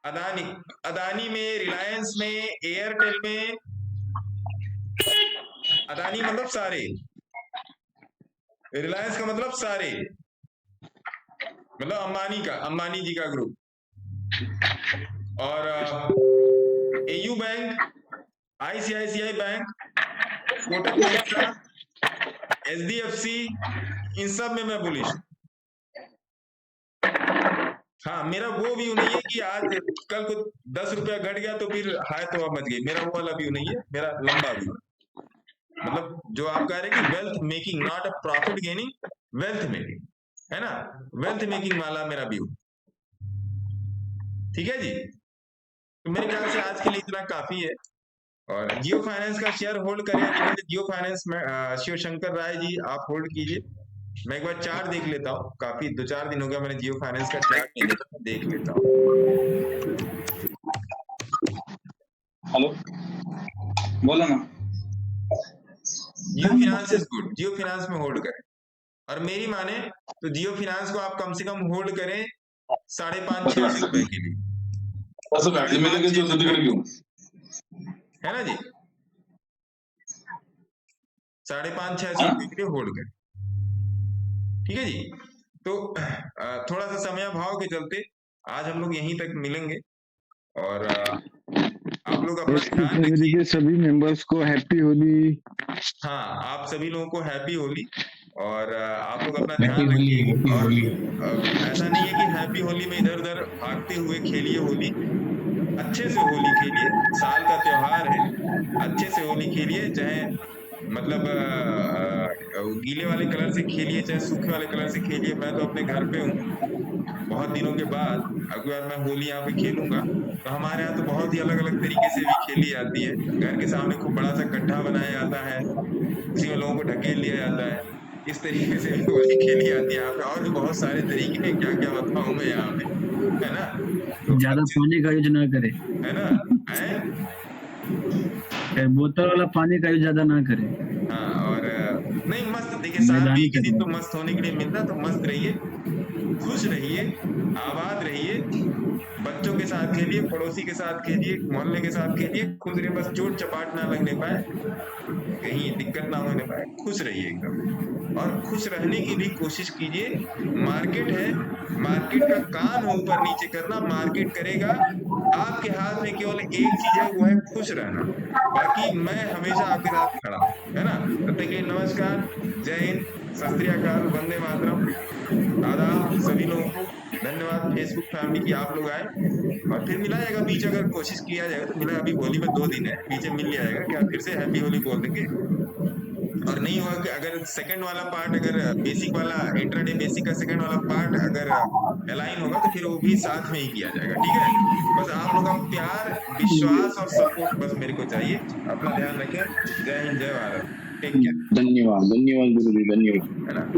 Speaker 1: अदानी में, रिलायंस में, एयरटेल में, अदानी मतलब सारे, रिलायंस का मतलब सारे, मतलब अंबानी जी का ग्रुप, और AU bank, ICICI bank, Kotak Mahindra, HDFC, इन सब में मैं बुलिश हूं। हाँ, मेरा वो व्यू नहीं है कि आज कल को 10 रुपया घट गया तो फिर हाय तो अब बच गई, मेरा वो वाला व्यू नहीं है, मेरा लंबा व्यू है। मतलब जो आप कह रहे हैं कि wealth making not a profit gaining, wealth making, है ना, वेल्थ मेकिंग वाला मेरा व्यू। ठीक है जी, तो मेरे ख्याल से आज के लिए इतना काफी है। और जियो फाइनेंस का शेयर होल्ड करें या नहीं, जियो फाइनेंस में शिव शंकर राय जी आप होल्ड कीजिए। मैं एक बार चार्ट देख लेता हूँ, काफी 2-4 दिन हो गया मैंने जियो फाइनेंस का चार्ट नहीं देखा, मैं देख लेता हूँ।
Speaker 10: हेलो, बोला ना।
Speaker 1: Jio finance is good, Jio finance में होल्ड करें। और मेरी माने तो जियो फिनांस को आप कम से कम होल्ड करें 550-600 रुपए के लिए, है ना जी, 550-600 रुपए के लिए होल्ड करें। ठीक है जी, तो थोड़ा सा समय भाव के चलते आज हम लोग यहीं तक मिलेंगे। और आप लोग अपना ध्यान रखिए।
Speaker 9: के सभी मेंबर्स को हैप्पी होली।
Speaker 1: हाँ, आप सभी लोगों को हैप्पी होली। और आप लोग अपना ध्यान रखिए। और ऐसा नहीं है कि हैप्पी होली में इधर उधर भागते हुए खेलिए होली, अच्छे से होली खेलिए, साल का त्योहार है, अच्छे से होली खेलिए, चाहे मतलब गीले वाले कलर से खेलिए चाहे सूखे वाले कलर से खेलिए। मैं तो अपने घर पे हूँ, बहुत दिनों के बाद अगली बार मैं होली यहाँ पे खेलूंगा। तो हमारे यहाँ तो बहुत ही अलग अलग तरीके से भी खेली जाती है। घर के सामने खूब बड़ा सा गड्ढा बनाया जाता है, उसी में लोगों को ढकेल लिया जाता है, इस तरीके से भी होली खेली जाती है यहाँ पे। और भी बहुत सारे तरीके हैं, क्या क्या बताऊँ मैं यहाँ पे, है ना। तो
Speaker 2: ज्यादा पानी का यूज ना करे,
Speaker 1: है ना,
Speaker 2: बोतल वाला पानी का यूज ज्यादा ना करे।
Speaker 1: हाँ, और नहीं मस्त, देखिए साल में एक दिन तो मस्त होने के लिए मिलता, तो मस्त रहिए, खुश रहिए, आबाद रहिए, बच्चों के साथ खेलिए, पड़ोसी के साथ खेलिए, मोहल्ले के साथ खेलिए, खुश रहिए, बस चोट चपाट ना लगने पाए, कहीं दिक्कत ना होने पाए, खुश रहिए एकदम। और खुश रहने की भी कोशिश कीजिए। मार्केट है, मार्केट का काम है ऊपर नीचे करना, मार्केट करेगा, आपके हाथ में केवल एक चीज है, वो है खुश रहना। बाकी मैं हमेशा आपके साथ खड़ा हूं, है ना। तब तक के लिए नमस्कार, जय हिंद, सत श्री अकाल, वंदे मातरम, आदाब सभी लोगों को। धन्यवाद फेसबुक फैमिली की आप लोग आए। और फिर मिला जाएगा बीच, अगर कोशिश किया जाएगा तो मिला। अभी होली में 2 दिन है, पीछे मिल जाएगा, क्या फिर से हैप्पी होली बोल देंगे। और नहीं हुआ कि अगर सेकंड वाला पार्ट, अगर बेसिक वाला इंट्राडे बेसिक का सेकंड वाला पार्ट अगर अलाइन होगा तो फिर वो भी साथ में ही किया जाएगा। ठीक है, बस आप लोग का प्यार, विश्वास और सपोर्ट बस मेरे को चाहिए। अपना ध्यान रखें, जय हिंद, जय भारत, टेक केयर,
Speaker 9: धन्यवाद, धन्यवाद गुरुजी, धन्यवाद,
Speaker 1: है ना।